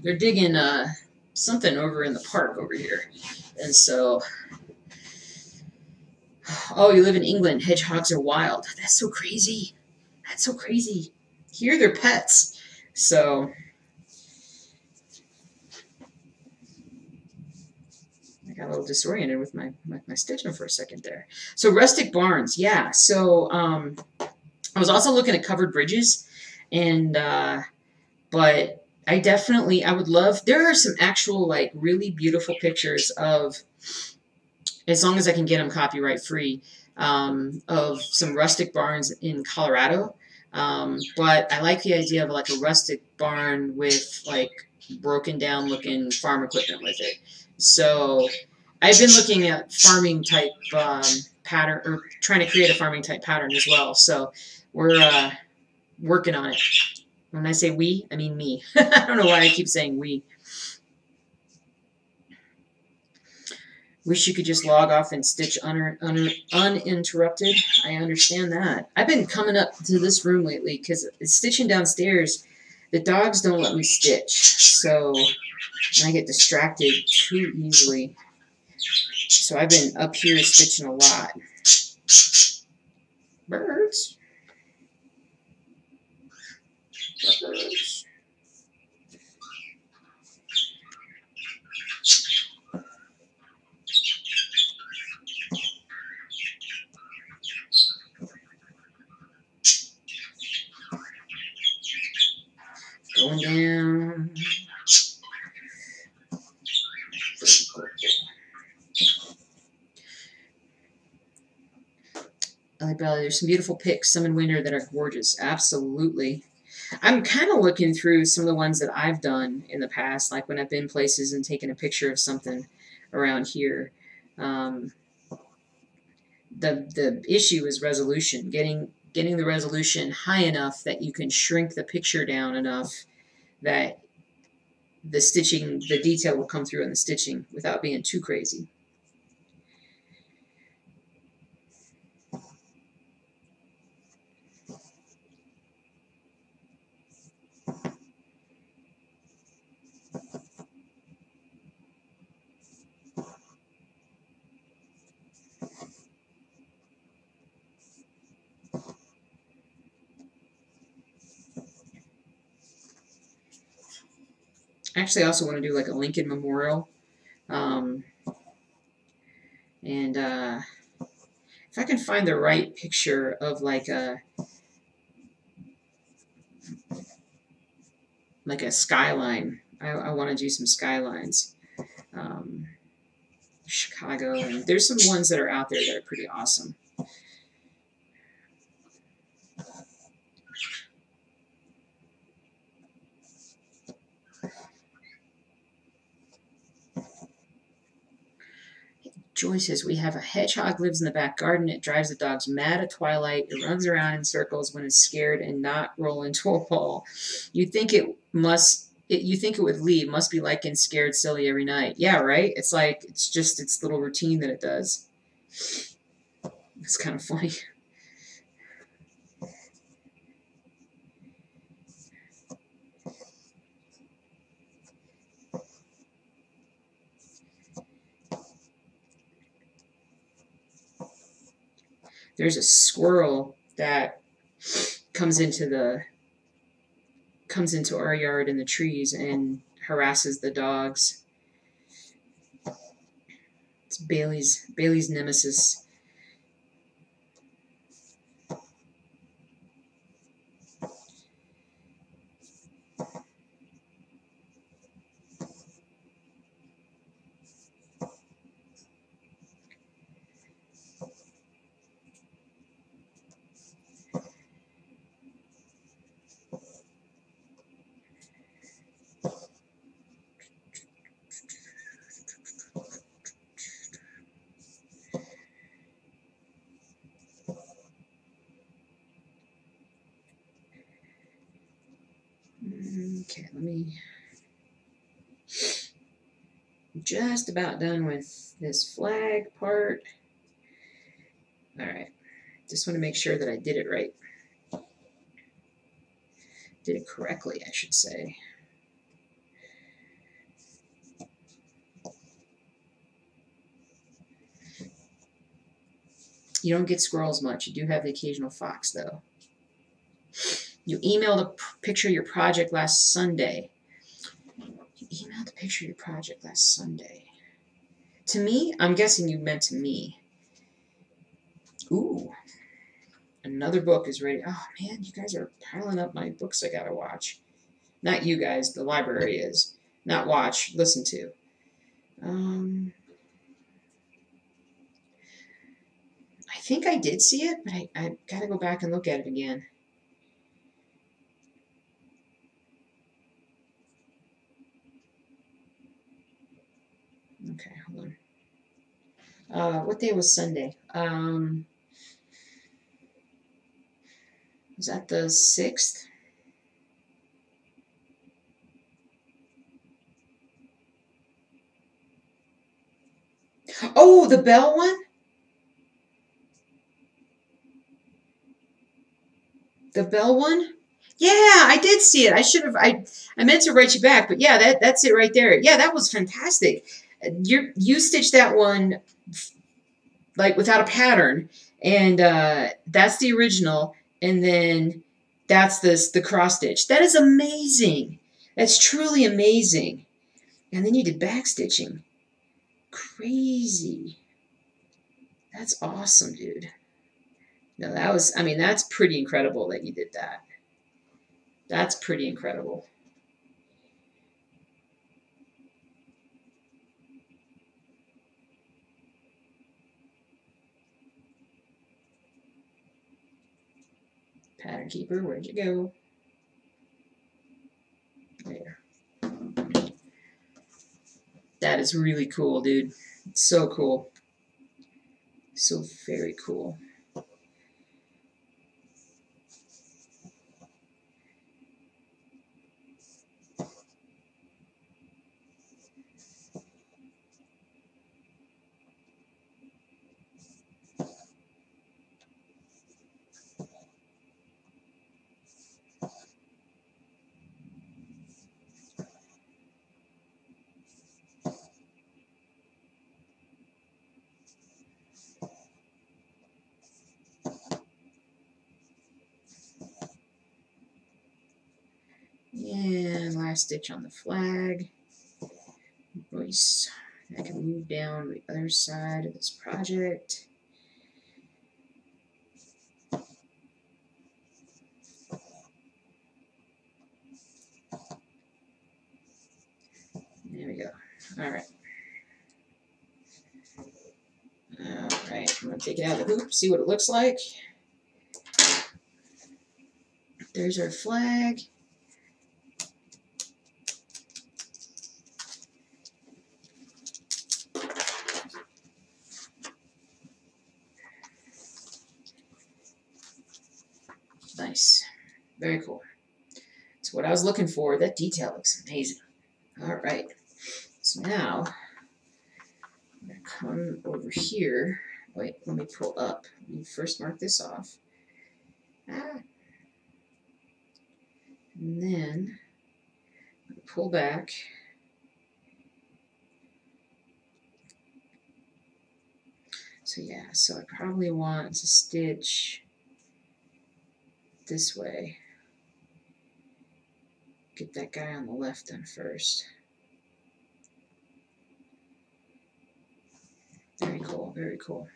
they're digging something over in the park over here. And so, oh, you live in England. Hedgehogs are wild. That's so crazy. That's so crazy. Here they're pets. So, I got a little disoriented with my stitching for a second there. So, rustic barns. Yeah. So, I was also looking at covered bridges. And, but I would love, there are some actual, like, really beautiful pictures of, as long as I can get them copyright free, of some rustic barns in Colorado. But I like the idea of like a rustic barn with like broken down looking farm equipment with it. So I've been looking at farming type pattern, or trying to create a farming type pattern as well. So we're working on it. When I say we, I mean me. I don't know why I keep saying we. Wish you could just log off and stitch uninterrupted. I understand that. I've been coming up to this room lately because stitching downstairs, the dogs don't let me stitch. So I get distracted too easily. So I've been up here stitching a lot. Birds. Birds. Going down. There's some beautiful pics, some in winter that are gorgeous. Absolutely. I'm kind of looking through some of the ones that I've done in the past, like when I've been places and taken a picture of something around here. Um, the issue is resolution, getting the resolution high enough that you can shrink the picture down enough that the detail will come through in the stitching without being too crazy. Actually, I also want to do like a Lincoln Memorial. Um, and if I can find the right picture of like a skyline, I want to do some skylines. Um, Chicago, and there's some ones that are out there that are pretty awesome. Joy says, we have a hedgehog lives in the back garden. It drives the dogs mad at twilight. It runs around in circles when it's scared and not roll into a ball. You'd think you think it would leave. Must be like getting scared silly every night. Yeah, right? It's like, it's just its little routine that it does. It's kind of funny. There's a squirrel that comes into our yard in the trees and harasses the dogs. It's Bailey's nemesis. Okay, I'm just about done with this flag part. All right, just want to make sure that I did it right. Did it correctly, I should say. You don't get squirrels much. You do have the occasional fox, though. You emailed a picture of your project last Sunday. You emailed a picture of your project last Sunday. To me? I'm guessing you meant to me. Ooh. Another book is ready. Oh, man, you guys are piling up my books I gotta watch. Not you guys. The library is. Not watch. Listen to. I think I did see it, but I gotta go back and look at it again. Okay, hold on. What day was Sunday? Was that the 6th? Oh, the Bell one? The Bell one? Yeah, I did see it. I should have. I meant to write you back, but yeah, that's it right there. Yeah, that was fantastic. You stitched that one like without a pattern, and that's the original, and then that's the cross stitch. That is amazing. That's truly amazing. And then you did back stitching. Crazy. That's awesome, dude. No, that was. I mean, that's pretty incredible that you did that. That's pretty incredible. Pattern Keeper, where'd you go? There. That is really cool, dude. It's so cool. So very cool. And last stitch on the flag. Voice. I can move down the other side of this project. There we go. All right. All right. I'm going to take it out of the hoop, see what it looks like. There's our flag. Nice. Very cool. That's what I was looking for. That detail looks amazing. All right. So now I'm going to come over here. Wait, let me pull up. Let me first mark this off. And then pull back. So yeah, so I probably want to stitch this way. Get that guy on the left done first. Very cool, very cool.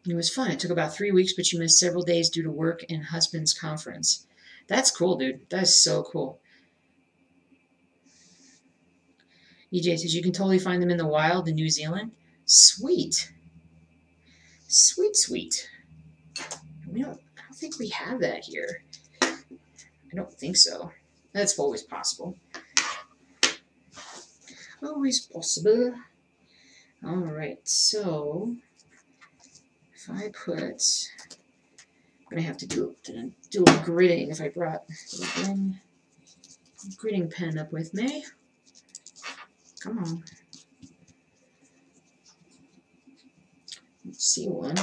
It was fun. It took about 3 weeks, but you missed several days due to work and husband's conference. That's cool, dude. That is so cool. EJ says you can totally find them in the wild in New Zealand. Sweet. Sweet, sweet. I don't think we have that here. I don't think so. That's always possible. Always possible. Alright, so if I put gonna have to do a gridding if I brought a gridding pen up with me. Come on. Let's see one.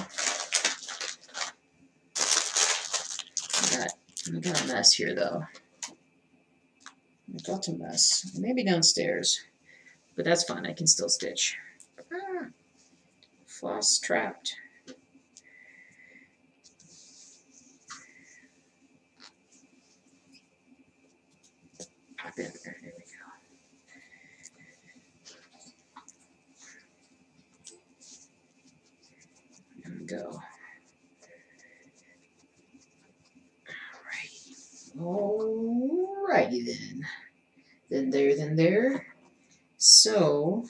I got a mess here though. I got a mess. Maybe downstairs, but that's fine. I can still stitch. Ah, floss trapped. Pop in there. There we go. There we go. Alrighty then. Then there. So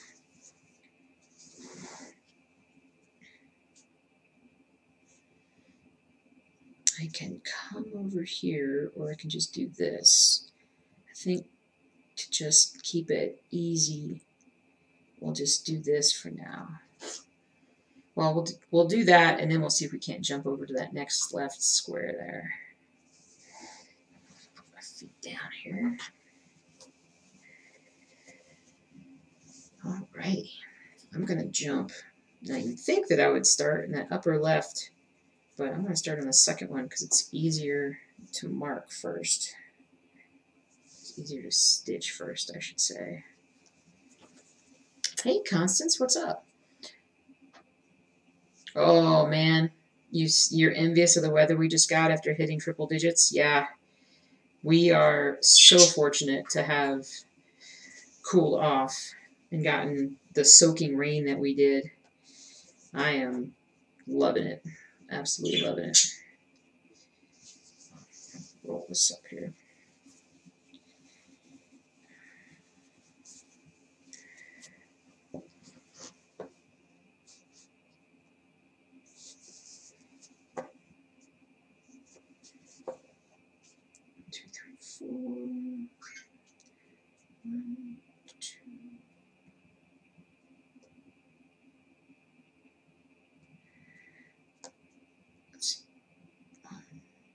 I can come over here, or I can just do this. I think to just keep it easy, we'll just do this for now. Well, we'll do that, and then we'll see if we can't jump over to that next left square there. Put my feet down here. All right, I'm gonna jump. Now you'd think that I would start in that upper left, but I'm gonna start on the second one because it's easier to mark first. It's easier to stitch first, I should say. Hey, Constance, what's up? Oh man, you're envious of the weather we just got after hitting triple digits? Yeah, we are so fortunate to have cooled off and gotten the soaking rain that we did. I am loving it, absolutely loving it. Roll this up here. One, two. Let's see. 1,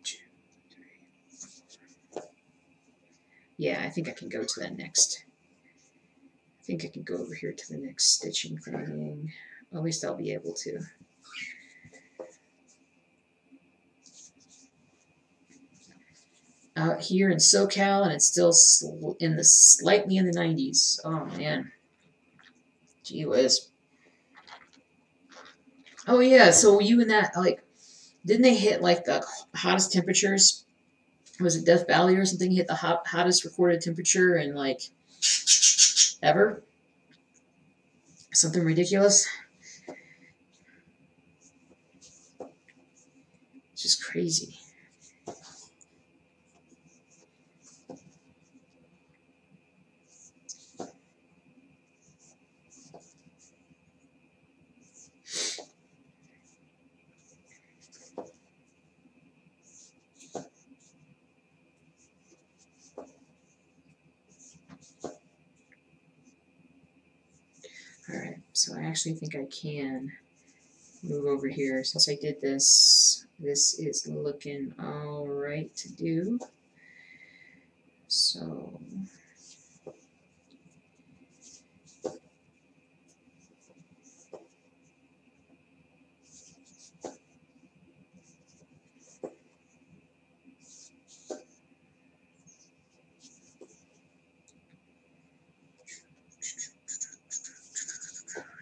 2, 3, 4. Yeah, I think I can go to that next. I think I can go over here to the next stitching thing. At least I'll be able to. Out here in SoCal, and it's still slightly in the 90s. Oh man, gee whiz. Oh yeah, so you and that, like, didn't they hit like the hottest temperatures? Was it Death Valley or something? Hit the hottest recorded temperature in like ever? Something ridiculous. It's just crazy. Alright, so I actually think I can move over here. Since I did this, this is looking alright to do. So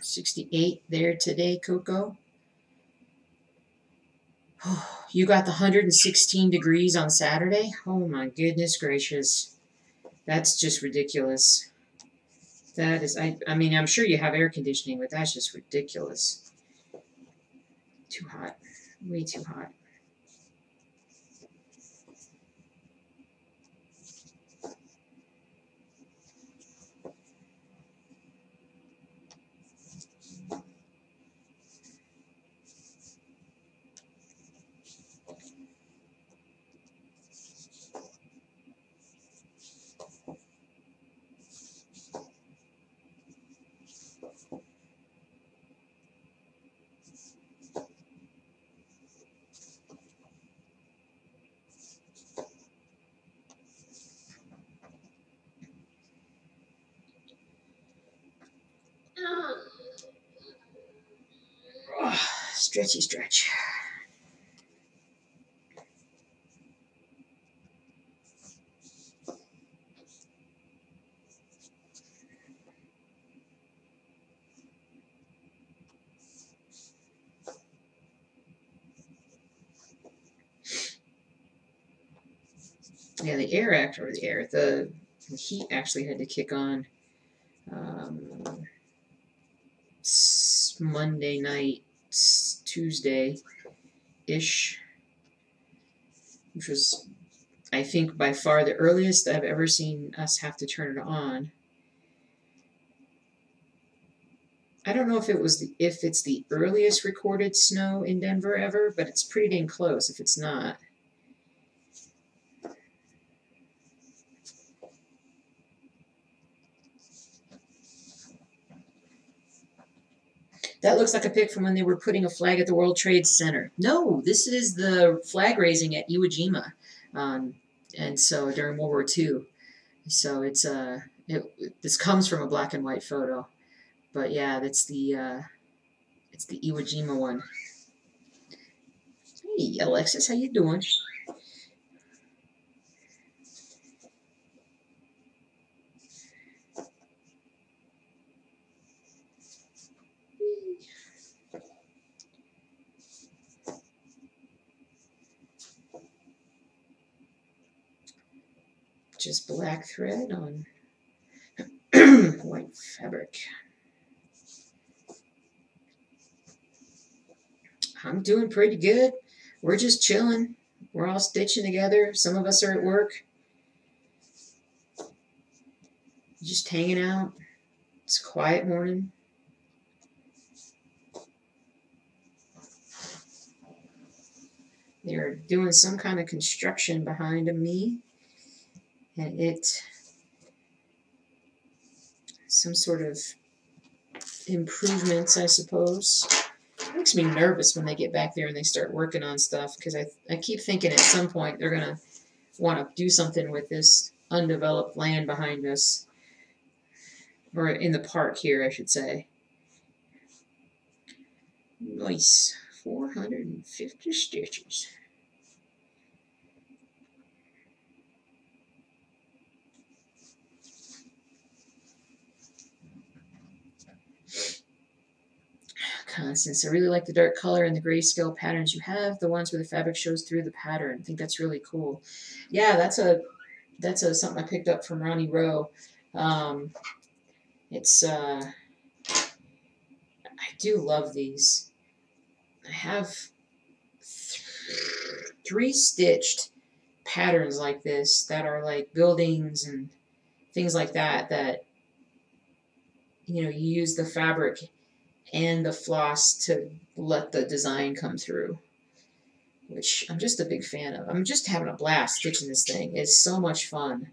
$68 there today, Coco. Oh, you got the 116 degrees on Saturday? Oh my goodness gracious. That's just ridiculous. That is, I mean, I'm sure you have air conditioning, but that's just ridiculous. Too hot. Way too hot. Stretchy stretch. Yeah, the heat actually had to kick on Monday night, Tuesday-ish, which was, I think, by far the earliest I've ever seen us have to turn it on. I don't know if it's the earliest recorded snow in Denver ever, but it's pretty dang close if it's not. That looks like a pic from when they were putting a flag at the World Trade Center. No, this is the flag raising at Iwo Jima, and so during World War II. So this comes from a black and white photo, but yeah, it's the Iwo Jima one. Hey, Alexis, how you doing? Just black thread on white fabric. I'm doing pretty good. We're just chilling. We're all stitching together. Some of us are at work. Just hanging out. It's a quiet morning. They're doing some kind of construction behind me. And some sort of improvements, I suppose. It makes me nervous when they get back there and they start working on stuff, because I keep thinking at some point they're going to want to do something with this undeveloped land behind us, or in the park here, I should say. Nice. 450 stitches. Constance, I really like the dark color and the grayscale patterns you have. The ones where the fabric shows through the pattern. I think that's really cool. Yeah, that's something I picked up from Ronnie Rowe. It's I do love these. I have 3 stitched patterns like this that are like buildings and things like that you use the fabric and the floss to let the design come through, which I'm just a big fan of. I'm just having a blast stitching this thing. It's so much fun.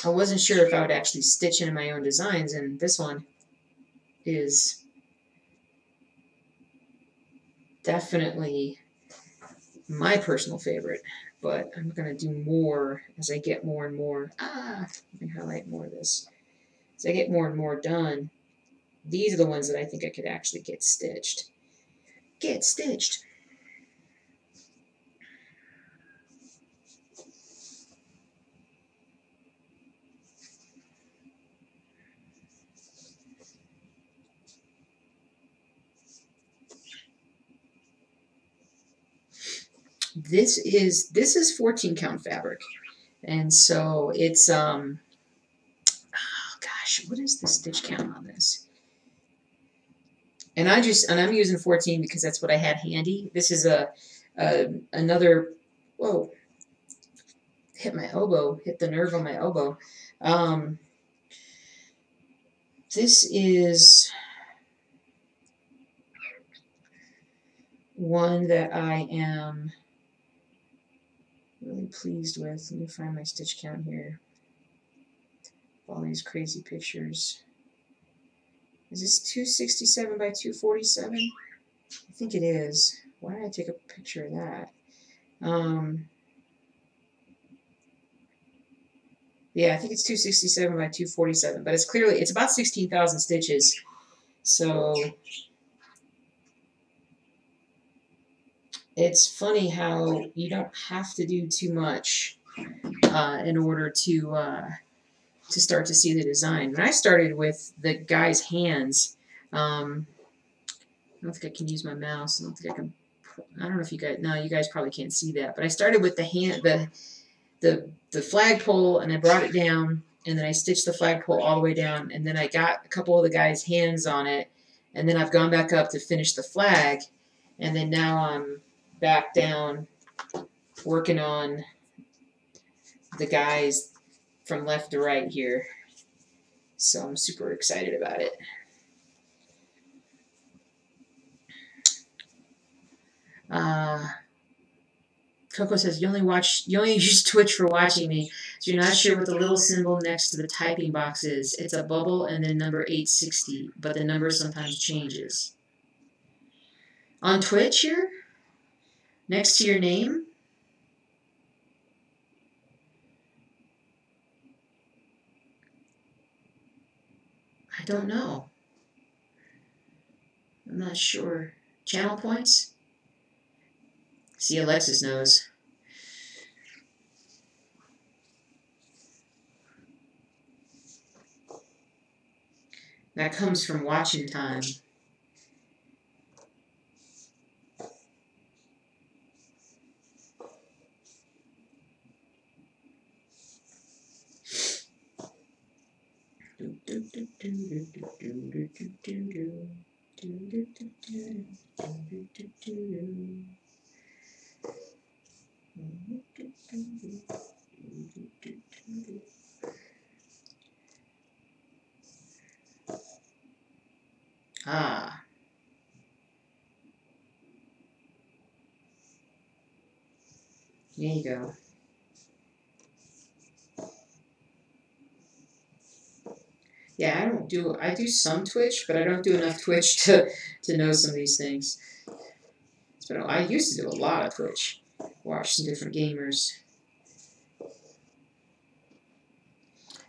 I wasn't sure if I would actually stitch in my own designs, and this one is definitely my personal favorite, but I'm going to do more as I get more and more. Let me highlight more of this. As I get more and more done, these are the ones that I think I could actually get stitched. Get stitched! This is 14 count fabric, and so it's oh gosh, what is the stitch count on this? And I'm using 14 because that's what I had handy. This is another, whoa, hit the nerve on my elbow. This is one that I am really pleased with. Let me find my stitch count here. All these crazy pictures. Is this 267 by 247? I think it is. Why did I take a picture of that? Yeah, I think it's 267 by 247, but it's about 16,000 stitches. So it's funny how you don't have to do too much in order to start to see the design. When I started with the guy's hands, I don't think I can use my mouse. I don't think I can. I don't know if you guys. No, you guys probably can't see that. But I started with the flagpole, and I brought it down, and then I stitched the flagpole all the way down, and then I got a couple of the guy's hands on it, and then I've gone back up to finish the flag, and then now I'm back down working on the guys from left to right here. So I'm super excited about it. Coco says you only use Twitch for watching me, so you're not sure what the little symbol next to the typing box is. It's a bubble and then number 860, but the number sometimes changes. On Twitch here, next to your name, I don't know. I'm not sure. Channel points? See, Alexis knows. That comes from watching time. Ah. There you go. Yeah, I do some Twitch, but I don't do enough Twitch to know some of these things. So I used to do a lot of Twitch. Watch some different gamers.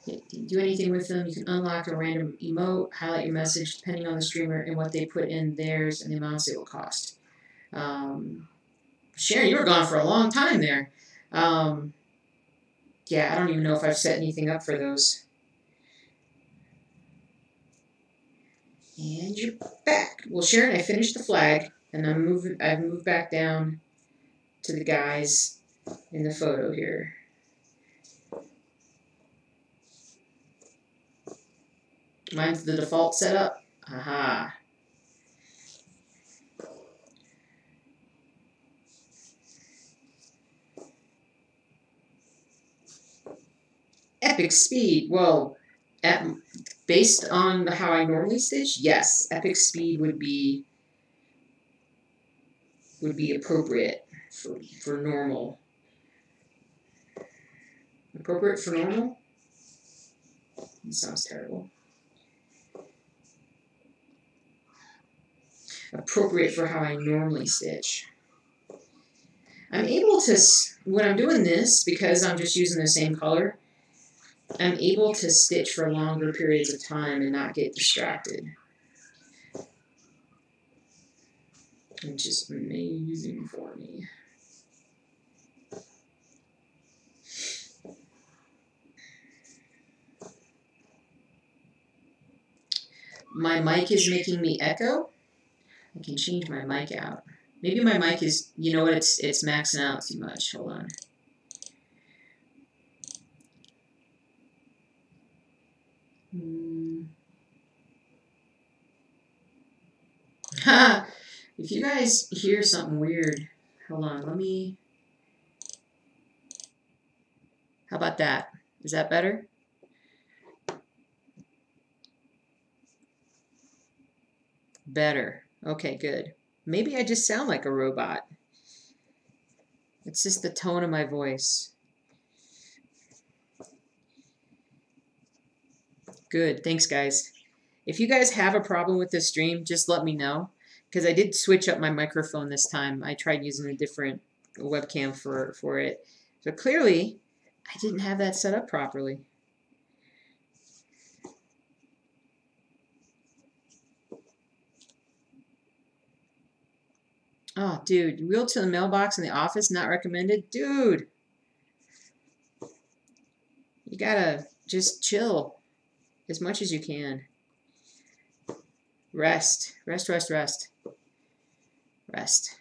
Do anything with them. You can unlock a random emote, highlight your message depending on the streamer and what they put in theirs and the amounts it will cost. Sharon, you were gone for a long time there. Yeah, I don't even know if I've set anything up for those. And you're back. Well, Sharon, I finished the flag, and I've moved back down to the guys in the photo here. Mine's the default setup. Aha. Epic speed. Well, based on how I normally stitch, yes, epic speed would be appropriate for normal. Appropriate for normal? That sounds terrible. Appropriate for how I normally stitch. I'm able to, when I'm doing this, because I'm just using the same color, I'm able to stitch for longer periods of time and not get distracted. Which is amazing for me. My mic is making me echo. I can change my mic out. Maybe my mic is, you know what, it's maxing out too much. Hold on. If you guys hear something weird, hold on, let me... How about that? Is that better? Better. Okay, good. Maybe I just sound like a robot. It's just the tone of my voice. Good. Thanks, guys. If you guys have a problem with this stream, just let me know. Because I did switch up my microphone this time. I tried using a different webcam for it. So clearly, I didn't have that set up properly. Oh, dude, wheel to the mailbox in the office, not recommended? Dude, you gotta just chill as much as you can. Rest. Rest, rest, rest. Rest.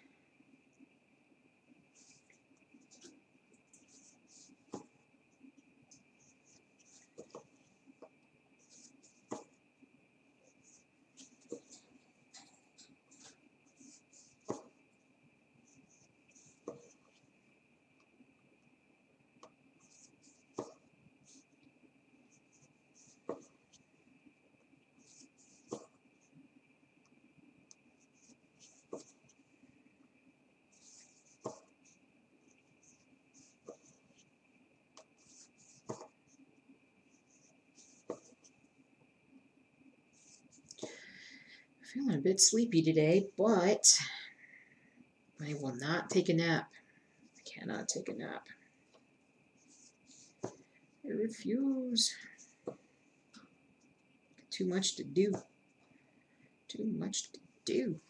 Feeling a bit sleepy today, but I will not take a nap. I cannot take a nap. I refuse. Too much to do. Too much to do.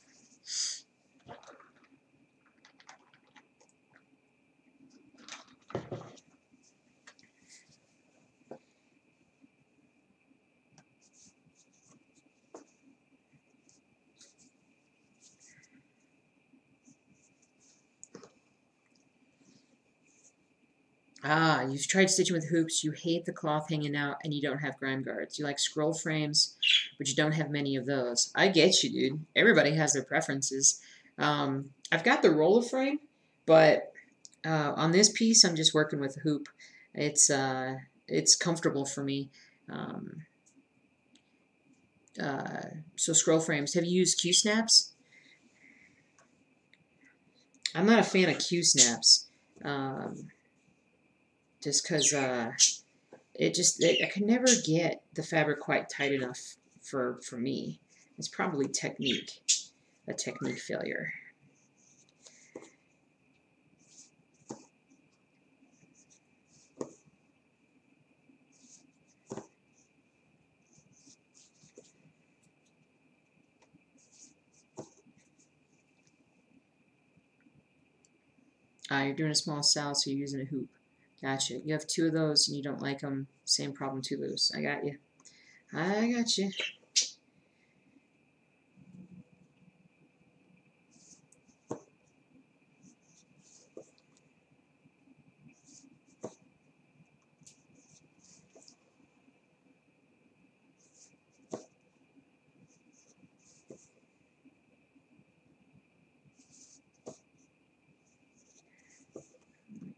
Ah, you've tried stitching with hoops, you hate the cloth hanging out, and you don't have grime guards. You like scroll frames, but you don't have many of those. I get you, dude. Everybody has their preferences. I've got the roller frame, but on this piece, I'm just working with a hoop. It's comfortable for me. Um, so scroll frames. Have you used Q-snaps? I'm not a fan of Q-snaps. Just because I could never get the fabric quite tight enough for me. It's probably a technique failure. You're doing a small cell, so you're using a hoop. Gotcha. You have two of those and you don't like them. Same problem, too loose. I got you. I got you.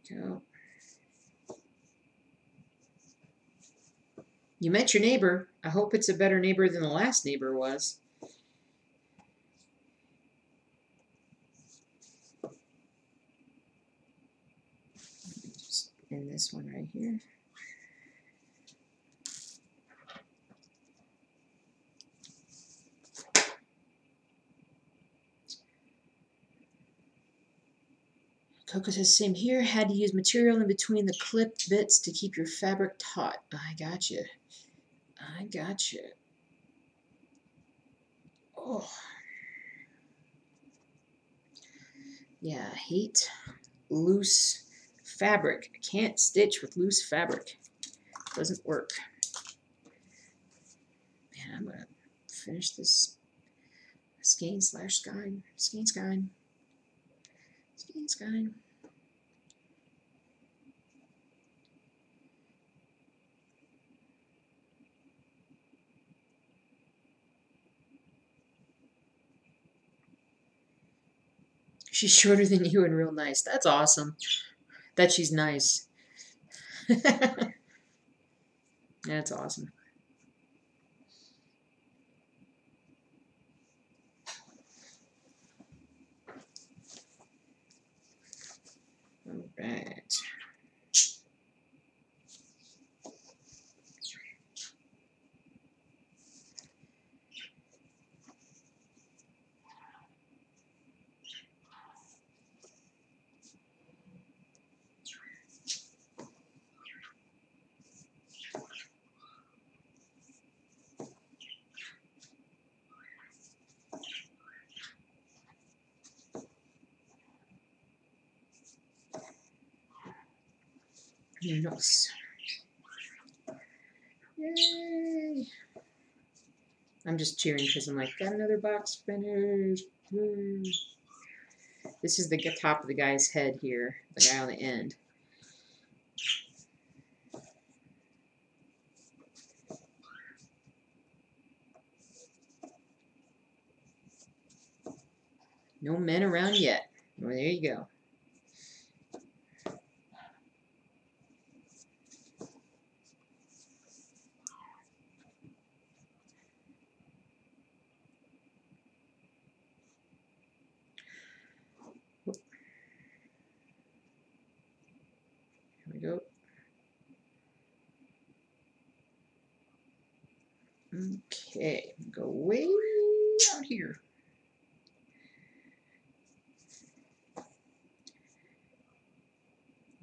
There we go. You met your neighbor. I hope it's a better neighbor than the last neighbor was. Just in this one right here. Coco says, same here. Had to use material in between the clipped bits to keep your fabric taut. I got you. I got you. Oh. Yeah, I hate loose fabric. I can't stitch with loose fabric. Doesn't work. Man, I'm going to finish this skein slash skein. Skein skein. Skein skein. She's shorter than you and real nice. That's awesome. That she's nice. That's awesome. All right. Nice. Yay! I'm just cheering because I'm like, got another box finished. Woo. This is the top of the guy's head here, the guy on the end. No men around yet. Well, there you go. Here we go. Okay, go way out here.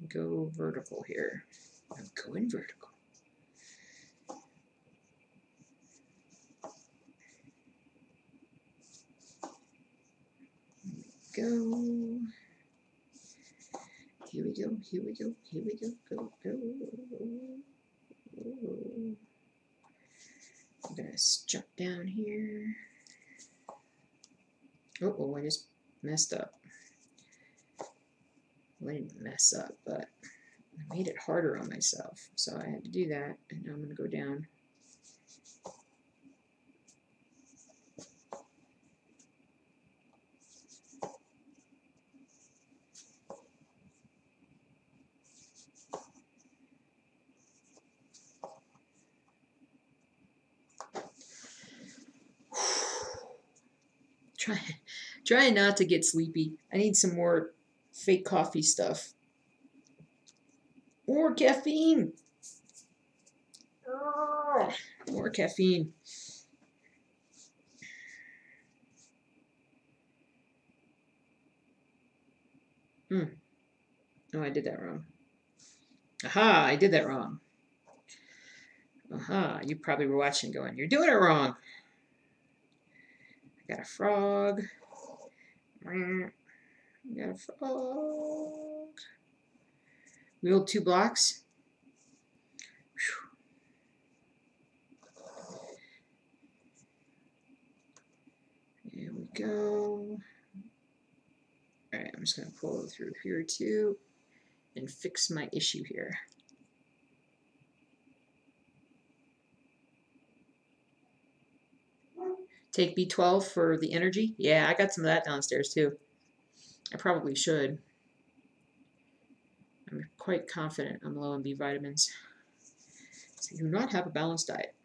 Go vertical here. I'm going vertical. Go. Here we go, here we go, here we go, go, go. I'm gonna jump down here. Oh, I just messed up. Well, I didn't mess up, but I made it harder on myself. So I had to do that, and now I'm gonna go down. Trying not to get sleepy. I need some more fake coffee stuff. More caffeine. More caffeine. Oh, I did that wrong. Aha, I did that wrong. Aha, you probably were watching going, you're doing it wrong. I got a frog. I got a frog. Wheel 2 blocks. There we go. Alright, I'm just going to pull through here too and fix my issue here. Take B12 for the energy. Yeah, I got some of that downstairs too. I probably should. I'm quite confident I'm low in B vitamins. So do not have a balanced diet.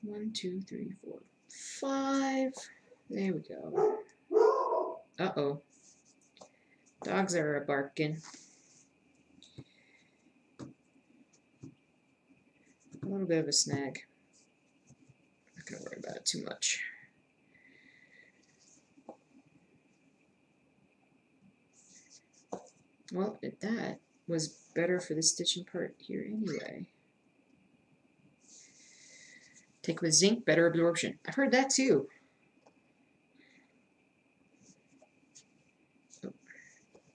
One, two, three, four, 5. There we go. Uh-oh. Dogs are barking. A little bit of a snag. Not going to worry about it too much. Well, that was better for the stitching part here anyway. Take with zinc, better absorption. I've heard that too. Oh.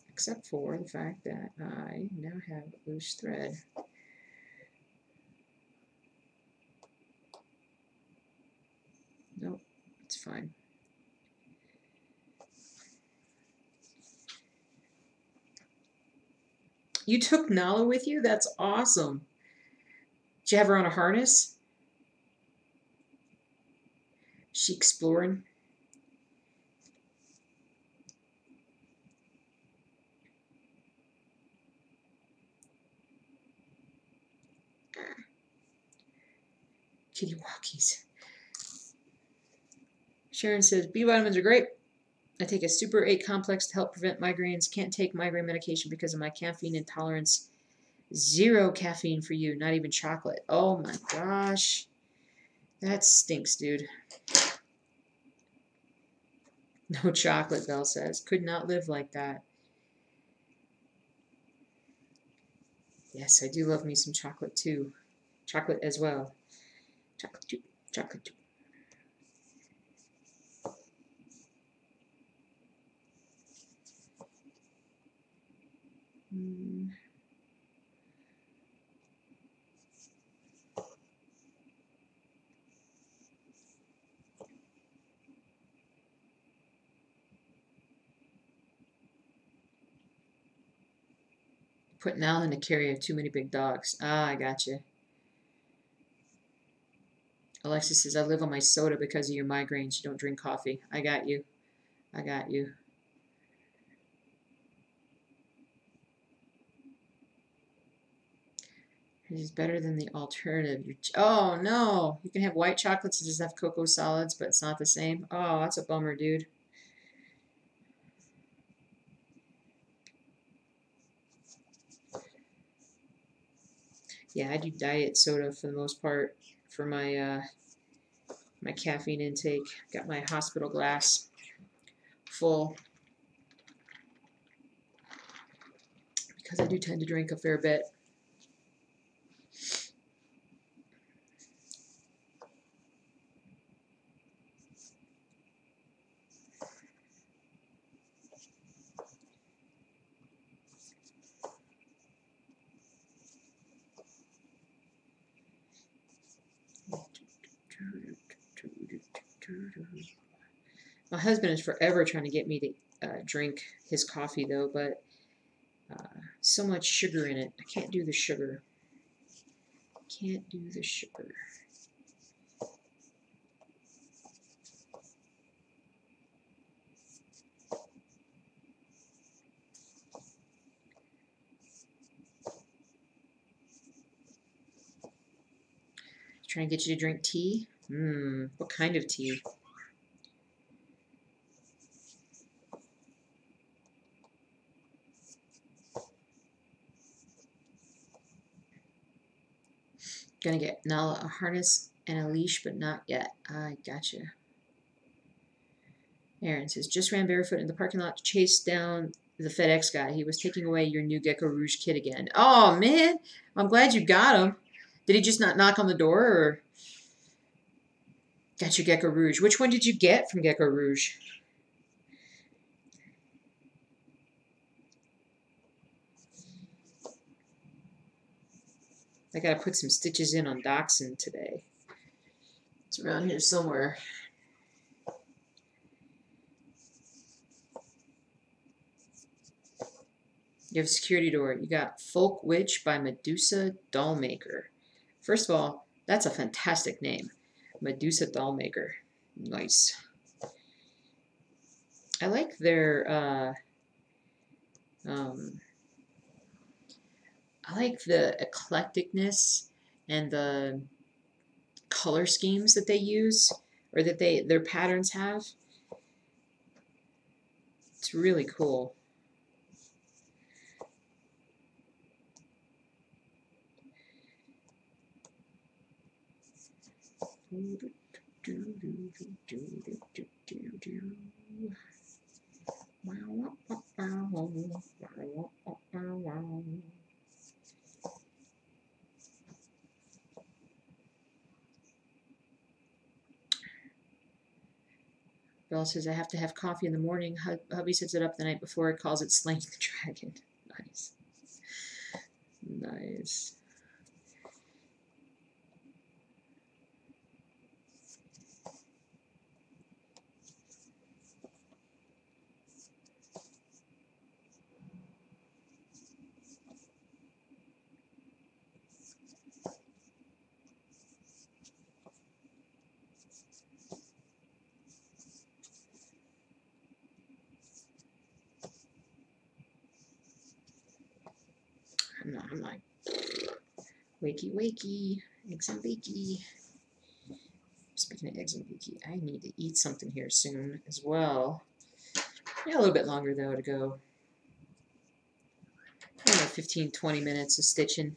Except for the fact that I now have loose thread. Nope, it's fine. You took Nala with you? That's awesome. Did you have her on a harness? She exploring? Kitty walkies. Sharon says, B vitamins are great. I take a Super 8 complex to help prevent migraines. Can't take migraine medication because of my caffeine intolerance. 0 caffeine for you, not even chocolate. Oh my gosh. That stinks, dude. No chocolate, Belle says. Could not live like that. Yes, I do love me some chocolate too. Chocolate as well. Chocolate too. Chocolate too. Putting Al in the carrier of too many big dogs. Ah, I got you. Alexis says, I live on my soda because of your migraines. You don't drink coffee. I got you. I got you. It is better than the alternative. Oh, no. You can have white chocolates and just have cocoa solids, but it's not the same. Oh, that's a bummer, dude. Yeah, I do diet soda for the most part for my my caffeine intake. Got my hospital glass full because I do tend to drink a fair bit. My husband is forever trying to get me to drink his coffee, though, but so much sugar in it. I can't do the sugar. Can't do the sugar. Trying to get you to drink tea? What kind of tea? Gonna get Nala a harness and a leash, but not yet. I gotcha. Aaron says, just ran barefoot in the parking lot to chase down the FedEx guy. He was taking away your new Gecko Rouge kit again. Oh, man. I'm glad you got him. Did he just not knock on the door, or got your Gecko Rouge? Which one did you get from Gecko Rouge? I gotta put some stitches in on Dachshund today. It's around here somewhere. You have a security door. You got Folk Witch by Medusa Dollmaker. First of all, that's a fantastic name. Medusa Dollmaker. Nice. I like their I like the eclecticness and the color schemes that they use, or that their patterns have. It's really cool. Bella says, I have to have coffee in the morning. Hubby sets it up the night before. It calls it slaying the dragon. Nice. Nice. I'm like, wakey, wakey, eggs and bakey. Speaking of eggs and bakey, I need to eat something here soon as well. Yeah, a little bit longer, though, to go. Probably like 15, 20 minutes of stitching.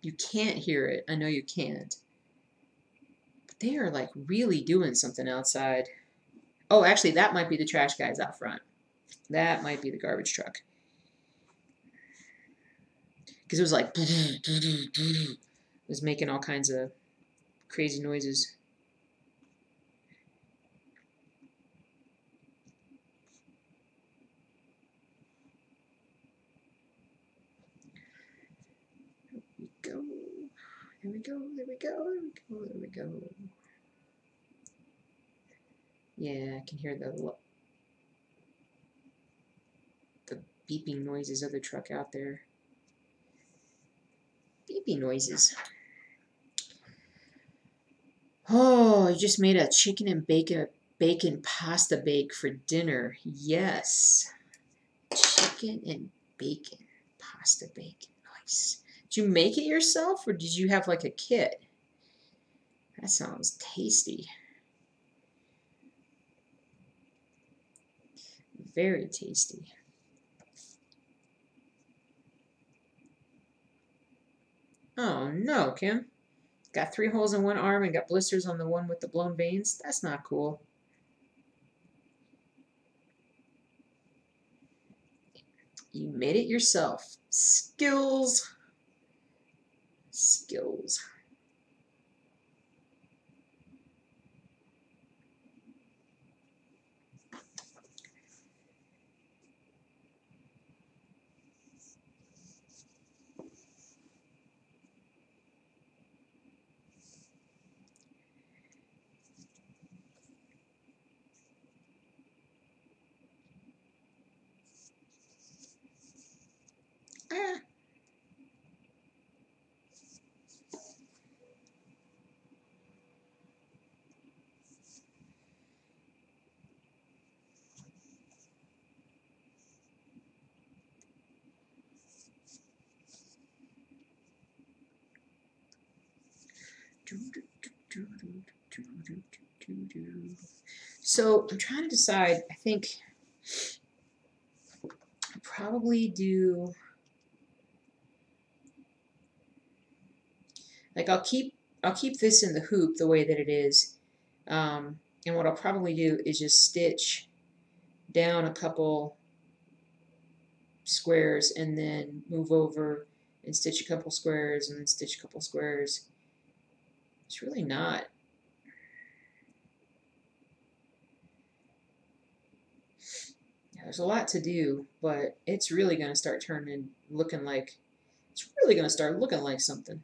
You can't hear it. I know you can't. But they are, like, really doing something outside. Oh, actually, that might be the trash guys out front. That might be the garbage truck. Because it was like... It was making all kinds of crazy noises. There we go. There we go. There we go. There we go. There we go. Yeah, I can hear the beeping noises of the truck out there. Beeping noises. Oh, I just made a chicken and bacon pasta bake for dinner. Yes. Chicken and bacon pasta bake. Nice. Did you make it yourself or did you have like a kit? That sounds tasty. Very tasty. Oh no, Kim. Got 3 holes in one arm and got blisters on the one with the blown veins. That's not cool. You made it yourself. Skills. Skills. Ah. So I'm trying to decide. I think I'll probably do like I'll keep this in the hoop the way that it is, and what I'll probably do is just stitch down a couple squares and then move over and stitch a couple squares and then stitch a couple squares. It's really not. Yeah, there's a lot to do, but it's really going to start looking like something.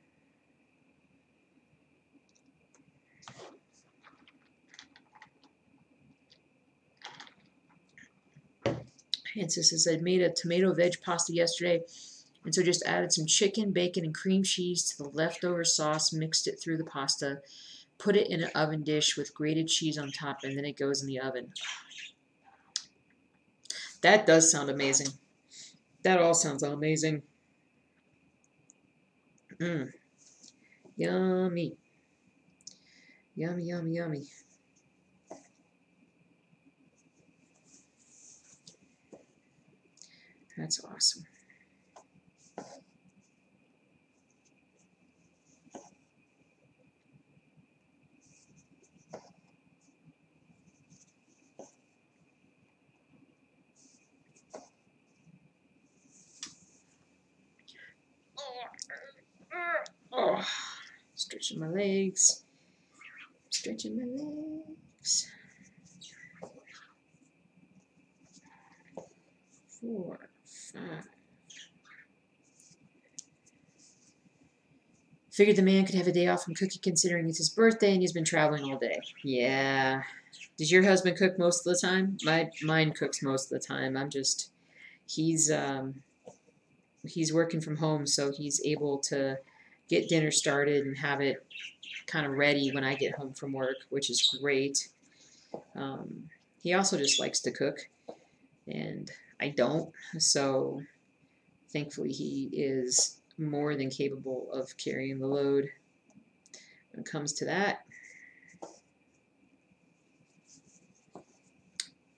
Francis says, I made a tomato veg pasta yesterday, and so just added some chicken, bacon, and cream cheese to the leftover sauce, mixed it through the pasta, put it in an oven dish with grated cheese on top, and then it goes in the oven. That does sound amazing. That all sounds amazing. Mmm. Yummy. Yummy, yummy, yummy. That's awesome. Oh, stretching my legs. Stretching my legs. 4, 5. Figured the man could have a day off from cooking considering it's his birthday and he's been traveling all day. Yeah. Does your husband cook most of the time? Mine cooks most of the time. He's working from home, so he's able to get dinner started and have it kind of ready when I get home from work, which is great. He also just likes to cook, and I don't, so thankfully he is more than capable of carrying the load when it comes to that.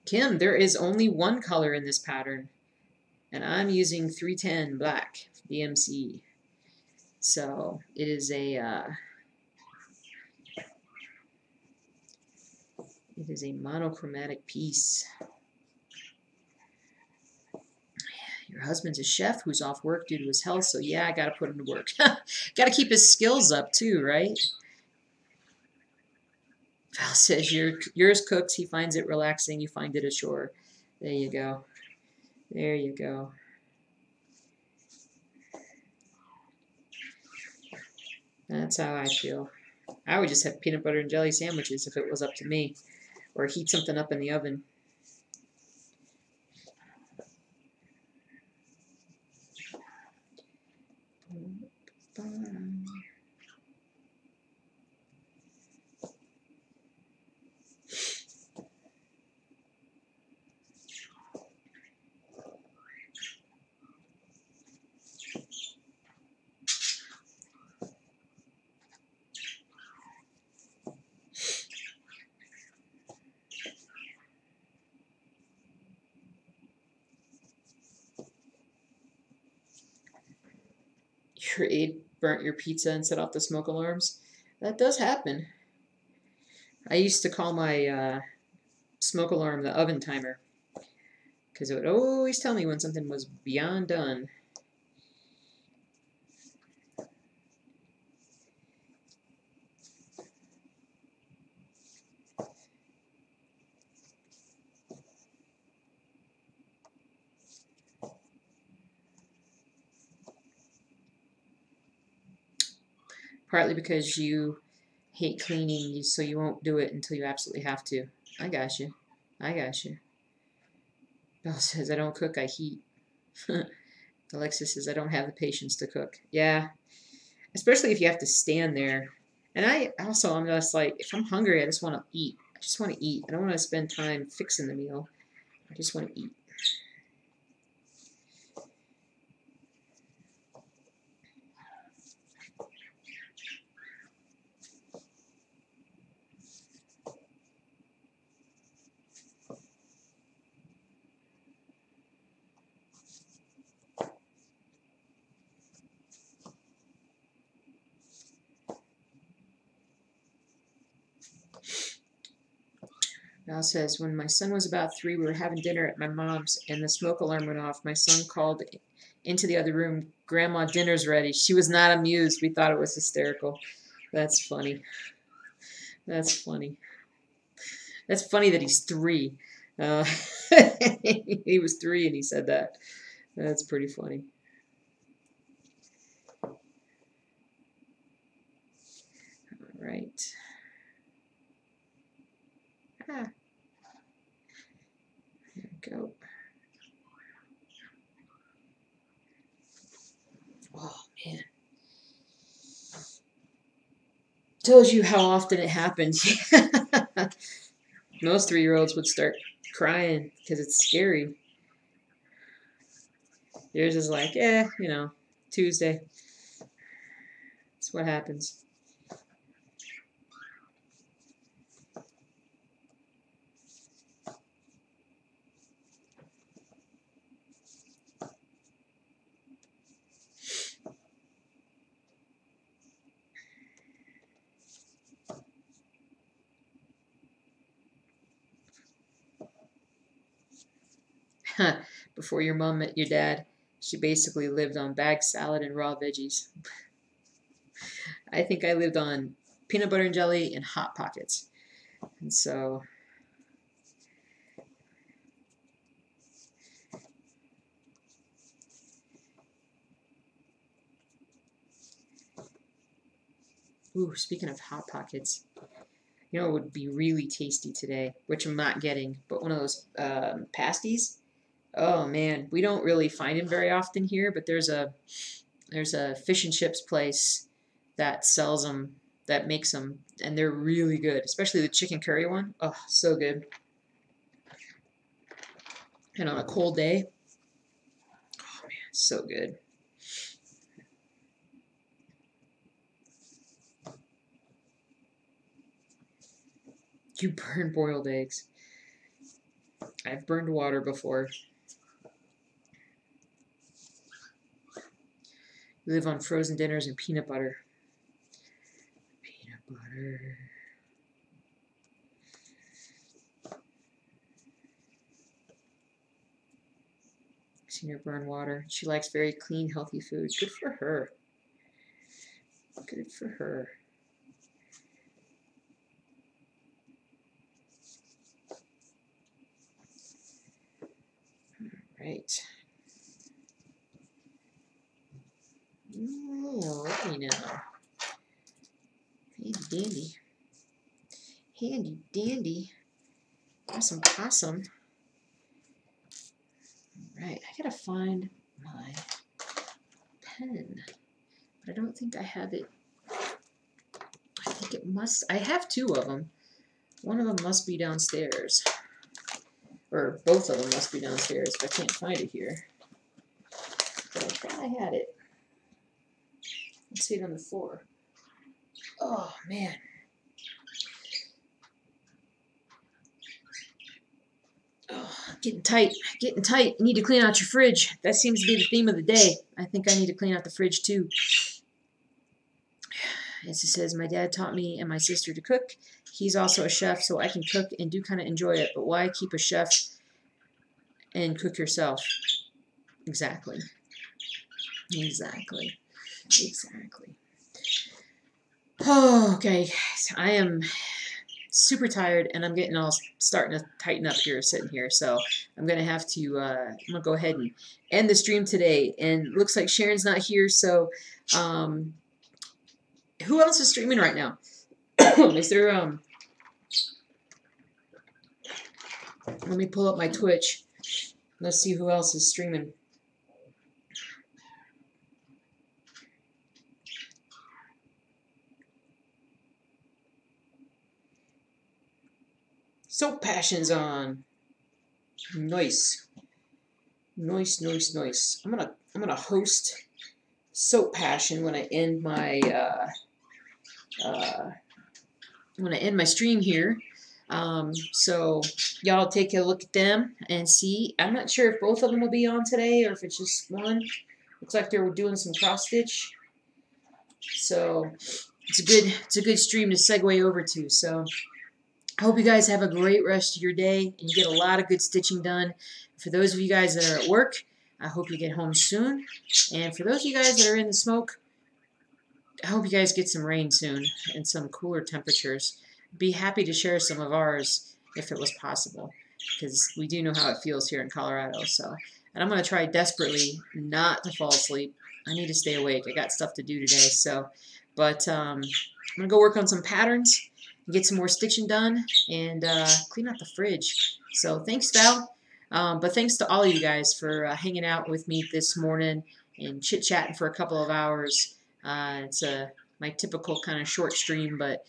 Kim, there is only one color in this pattern, and I'm using 310 black DMC. So it is a monochromatic piece. Your husband's a chef who's off work due to his health, so yeah, I gotta put him to work. Gotta keep his skills up too, right? Val says yours cooks, he finds it relaxing, you find it a chore. There you go. There you go. That's how I feel. I would just have peanut butter and jelly sandwiches if it was up to me, or heat something up in the oven. bottom. Your aide burnt your pizza and set off the smoke alarms. That does happen. I used to call my smoke alarm the oven timer because it would always tell me when something was beyond done. Partly because you hate cleaning, so you won't do it until you absolutely have to. I got you. I got you. Belle says, I don't cook, I heat. Alexis says, I don't have the patience to cook. Yeah, especially if you have to stand there. And I'm just like, if I'm hungry, I just want to eat. I just want to eat. I don't want to spend time fixing the meal. I just want to eat. Val says, when my son was about 3, we were having dinner at my mom's, and the smoke alarm went off. My son called into the other room, Grandma, dinner's ready. She was not amused. We thought it was hysterical. That's funny. That's funny. That's funny that he's 3. He was 3 and he said that. That's pretty funny. All right. Ah. There we go. Oh, man. Tells you how often it happens. Most 3-year-olds would start crying because it's scary. Yours is like, Tuesday. That's what happens. Before your mom met your dad, she basically lived on bag salad and raw veggies. I think I lived on peanut butter and jelly and Hot Pockets. And so... Ooh, speaking of Hot Pockets, you know it would be really tasty today, which I'm not getting, but one of those pasties. Oh man, we don't really find them very often here, but there's a fish and chips place that sells them, that makes them, and they're really good, especially the chicken curry one. Oh, so good. And on a cold day, oh man, so good. You burn boiled eggs. I've burned water before. We live on frozen dinners and peanut butter. Peanut butter. Seen her burn water. She likes very clean, healthy food. Good for her. Good for her. Right. Alrighty now. Handy dandy. Handy dandy. Awesome possum. Alright, I gotta find my pen. I don't think I have it. I think it must. I have 2 of them. One of them must be downstairs. Or both of them must be downstairs, but I can't find it here. But I thought I had it. Let's see it on the floor. Oh, man. Oh, getting tight. Getting tight. You need to clean out your fridge. That seems to be the theme of the day. I think I need to clean out the fridge, too. As it says, my dad taught me and my sister to cook. He's also a chef, so I can cook and do kind of enjoy it. But why keep a chef and cook yourself? Exactly. Exactly. Exactly. Oh, okay. I am super tired, and I'm getting all starting to tighten up here, sitting here. So I'm gonna have to. I'm gonna go ahead and end the stream today. And it looks like Sharon's not here, so who else is streaming right now? Is there Let me pull up my Twitch. Let's see who else is streaming. Soap Passion's on. Nice. Nice, nice, nice. I'm gonna host Soap Passion when I end my stream here. So y'all take a look at them and see. I'm not sure if both of them will be on today or if it's just one. Looks like they're doing some cross stitch. So it's a good stream to segue over to. So I hope you guys have a great rest of your day and you get a lot of good stitching done. For those of you guys that are at work, I hope you get home soon. And for those of you guys that are in the smoke, I hope you guys get some rain soon and some cooler temperatures. Be happy to share some of ours if it was possible, because we do know how it feels here in Colorado. So, and I'm going to try desperately not to fall asleep. I need to stay awake. I got stuff to do today. So, but I'm going to go work on some patterns, get some more stitching done, and clean out the fridge. So thanks, Val. But thanks to all of you guys for hanging out with me this morning and chit-chatting for a couple of hours. It's my typical kind of short stream, but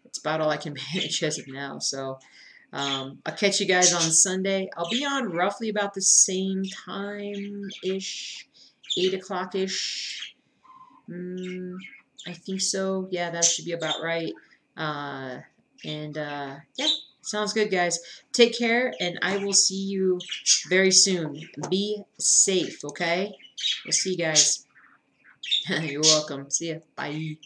it's about all I can manage as of now. So I'll catch you guys on Sunday. I'll be on roughly about the same time-ish, 8 o'clock-ish. I think so. Yeah, that should be about right. Yeah, sounds good, guys. Take care, and I will see you very soon. Be safe, okay? We'll see you guys. You're welcome. See ya. Bye.